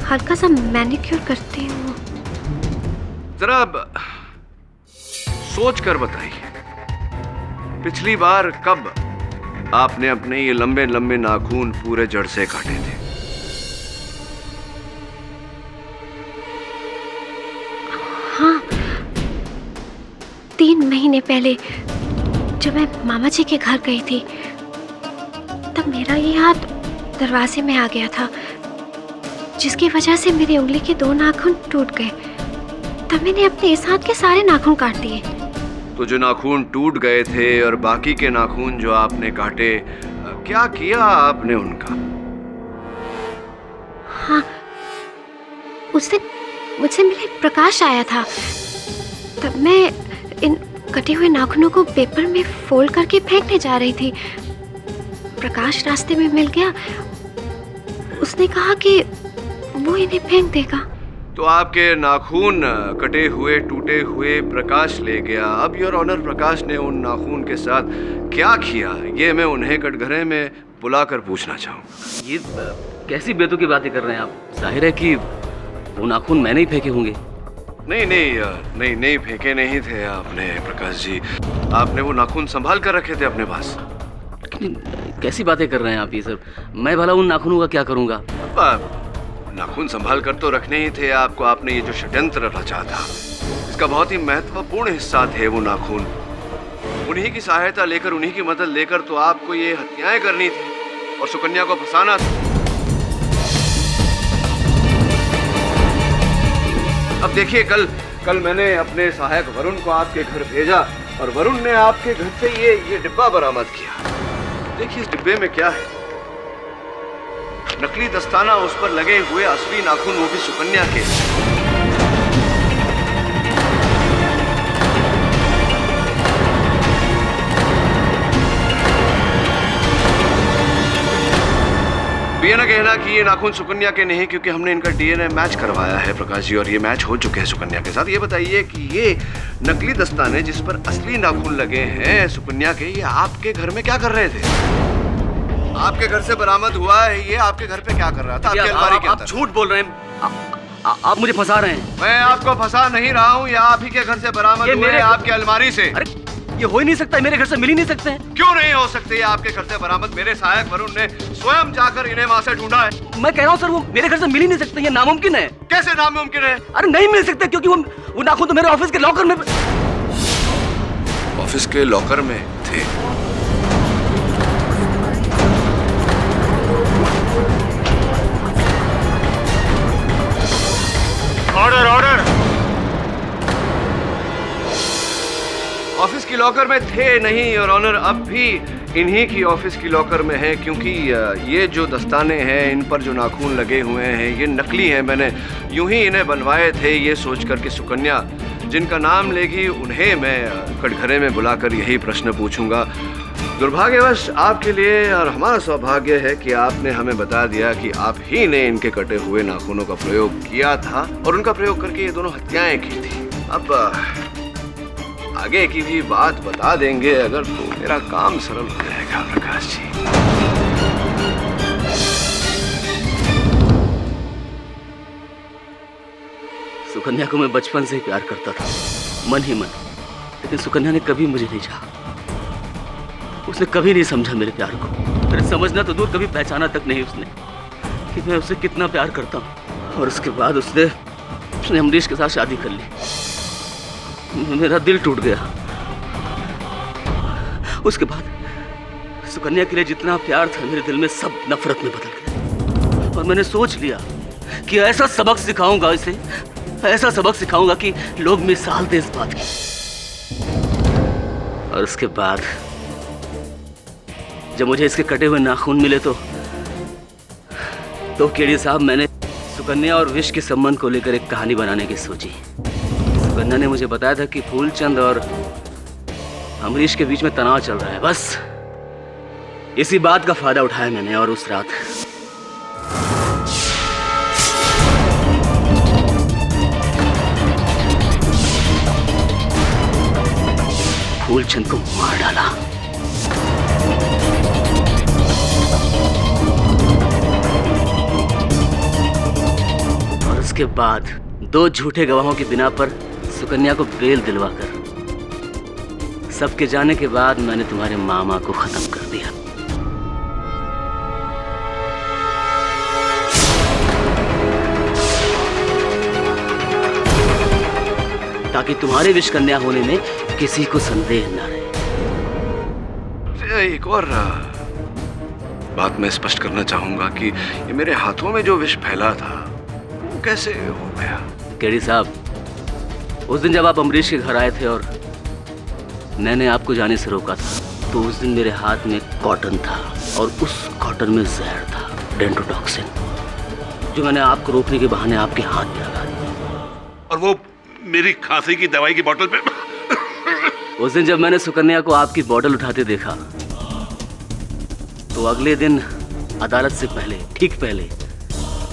हल्का सा मैनिक्योर करती हूँ। जरा सोच कर बताइए, पिछली बार कब आपने अपने ये लंबे लंबे नाखून पूरे जड़ से काटे थे? हाँ, 3 महीने पहले जब मैं मामा जी के घर गई थी, तब मेरा ये हाथ दरवाजे में आ गया था, जिसकी वजह से मेरी उंगली के 2 नाखून टूट गए। तब मैंने अपने इस हाथ के सारे नाखून काट दिए। तो जो नाखून टूट गए थे और बाकी के नाखून जो आपने काटे, क्या किया आपने उनका? हाँ, उस दिन मुझसे मिले प्रकाश आया था, तब मैं इन कटे हुए नाखूनों को पेपर में फोल्ड करके फेंकने जा रही थी। प्रकाश रास्ते में मिल गया, उसने कहा कि वो इन्हें फेंक देगा। तो आपके नाखून कटे हुए टूटे हुए प्रकाश ले गया। अब योर ऑनर, प्रकाश ने उन नाखून के साथ क्या किया, ये मैं उन्हें कटघरे में बुलाकर पूछना चाहूँ। ये कैसी बेतुकी बातें कर रहे हैं आप? जाहिर है कि वो नाखून मैंने ही फेंके होंगे। नहीं फेंके नहीं थे आपने प्रकाश जी। आपने वो नाखून संभाल कर रखे थे अपने पास। कैसी बातें कर रहे हैं आप ये सर? मैं भला उन नाखूनों का क्या करूँगा? नाखून संभाल कर तो रखने ही थे आपको। आपने ये जो षड्यंत्र रचा था, इसका बहुत ही महत्वपूर्ण हिस्सा थे वो नाखून। उन्हीं की सहायता लेकर, उन्हीं की मदद लेकर तो आपको ये हत्याएं करनी थी और सुकन्या को फंसाना था। अब देखिए, कल मैंने अपने सहायक वरुण को आपके घर भेजा और वरुण ने आपके घर से ये डिब्बा बरामद किया। देखिए इस डिब्बे में क्या है। नकली दस्ताना, उस पर लगे हुए असली नाखून, वो भी सुकन्या के। ये ना कहना कि ये नाखून सुकन्या के नहीं, क्योंकि हमने इनका डीएनए मैच करवाया है प्रकाश जी, और ये मैच हो चुके हैं सुकन्या के साथ। ये बताइए कि ये नकली दस्ताने जिस पर असली नाखून लगे हैं सुकन्या के, ये आपके घर में क्या कर रहे थे? आपके घर से बरामद हुआ है, ये आपके घर पे क्या कर रहा था? आपकी अलमारी के अंदर। आप झूठ बोल रहे हैं, आप मुझे फंसा रहे हैं। मैं आपको फंसा नहीं रहा हूँ, ये आप ही के घर से बरामद हुए हैं, आपकी अलमारी से। अरे ये हो ही नहीं सकता, मेरे घर से मिल ही नहीं सकते हैं। क्यों नहीं हो सकते? ये आपके घर से बरामद मेरे सहायक वरुण ने स्वयं जाकर इन्हें वहाँ से ढूंढा है। मैं कह रहा हूँ सर, वो मेरे घर से मिल ही नहीं सकते, ये नामुमकिन है। कैसे नामुमकिन है? अरे नहीं मिल सकते, क्योंकि वो नाखून तो मेरे ऑफिस के लॉकर में। ऑफिस के लॉकर में थे? Order order. ऑफिस की लॉकर में थे नहीं और ऑनर, अब भी इन्हीं की ऑफिस की लॉकर में है, क्योंकि ये जो दस्ताने हैं, इन पर जो नाखून लगे हुए हैं, ये नकली हैं। मैंने यूं ही इन्हें बनवाए थे, ये सोचकर कि सुकन्या जिनका नाम लेगी उन्हें मैं कटघरे में बुलाकर यही प्रश्न पूछूंगा। दुर्भाग्यवश आपके लिए और हमारा सौभाग्य है कि आपने हमें बता दिया कि आप ही ने इनके कटे हुए नाखूनों का प्रयोग किया था और उनका प्रयोग करके ये दोनों हत्याएं की थी। अब आगे की भी बात बता देंगे अगर, तो मेरा काम सरल हो जाएगा प्रकाश जी। सुकन्या को मैं बचपन से ही प्यार करता था, मन ही मन, लेकिन सुकन्या ने कभी मुझे नहीं चाहा। उसने कभी नहीं समझा मेरे प्यार को। मेरे समझना तो दूर, कभी पहचाना तक नहीं उसने कि मैं उसे कितना प्यार करता हूँ। और उसके बाद उसने अमरीश के साथ शादी कर ली। मेरा दिल टूट गया। उसके बाद सुकन्या के लिए जितना प्यार था मेरे दिल में, सब नफरत में बदल गया। और मैंने सोच लिया कि ऐसा सबक सिखाऊंगा इसे, ऐसा सबक सिखाऊंगा कि लोग मिसाल दे इस बात की। और उसके बाद जब मुझे इसके कटे हुए नाखून मिले तो केडी साहब, मैंने सुकन्या और विश के संबंध को लेकर एक कहानी बनाने की सोची। सुकन्या ने मुझे बताया था कि फूलचंद और अमरीश के बीच में तनाव चल रहा है। बस इसी बात का फायदा उठाया मैंने, और उस रात फूलचंद को मार डाला। और उसके बाद 2 झूठे गवाहों की बिना पर सुकन्या को बेल दिलवाकर सबके जाने के बाद मैंने तुम्हारे मामा को खत्म कर दिया। ताकि तुम्हारे विष कन्या होने में किसी को संदेह न रहे। एक और बात मैं स्पष्ट करना चाहूंगा कि ये मेरे हाथों में जो विष फैला था वो कैसे हो गया? केडी साहब, उस दिन जब आप अमरीश के घर आए थे और मैंने आपको जाने से रोका था, तो उस दिन मेरे हाथ में कॉटन था और उस कॉटन में जहर था, डेंड्रोटॉक्सिन, जो मैंने आपको रोकने के बहाने आपके हाथ में लगा दिया। और वो मेरी खांसी की दवाई की बोतल पे। उस दिन जब मैंने सुकन्या को आपकी बोतल उठाते देखा, तो अगले दिन अदालत से पहले, ठीक पहले,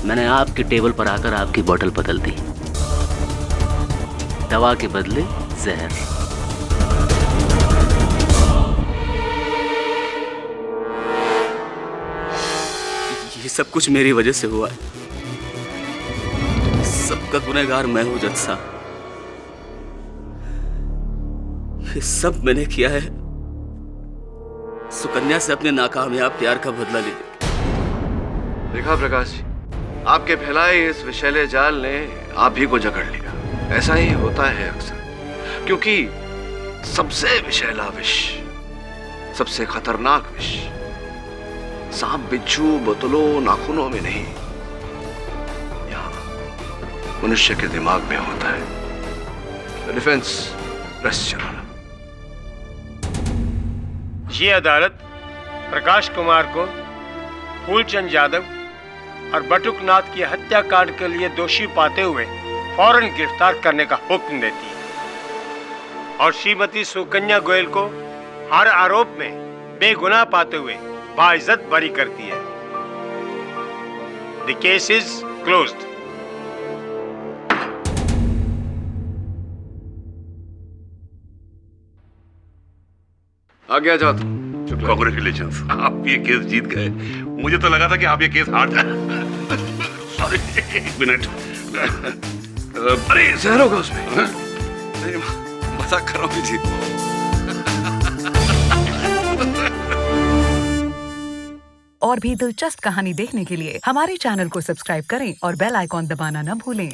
मैंने आपके टेबल पर आकर आपकी बोतल बदल दी। दवा के बदले जहर। ये सब कुछ मेरी वजह से हुआ है। सबका गुनहगार मैं हूं जज साहब। ये सब मैंने किया है सुकन्या से अपने नाकामयाब प्यार का बदला लेने। देखा प्रकाश जी, आपके फैलाए इस विषैले जाल ने आप ही को जकड़ लिया। ऐसा ही होता है अक्सर, क्योंकि सबसे विषैला विष, सबसे खतरनाक विष सांप, बिच्छू, बोतलों, नाखूनों में नहीं, यहाँ मनुष्य के दिमाग में होता है। डिफेंस रेस्ट चलाना। ये अदालत प्रकाश कुमार को फूलचंद यादव और बटुकनाथ की हत्याकांड के लिए दोषी पाते हुए फौरन गिरफ्तार करने का हुक्म देती है और श्रीमती सुकन्या गोयल को हर आरोप में बेगुनाह पाते हुए बाइज्जत बरी करती है। The case is closed. आ गया जाओ। कांग्रेचुलेशंस, आप ये केस जीत गए। मुझे तो लगा था कि आप ये केस हार जाए। सॉरी, एक मिनट। अरे जहर होगा उसमें। नहीं, मजाक कर रहा हूँ जी। और भी दिलचस्प कहानी देखने के लिए हमारे चैनल को सब्सक्राइब करें और बेल आइकॉन दबाना न भूलें।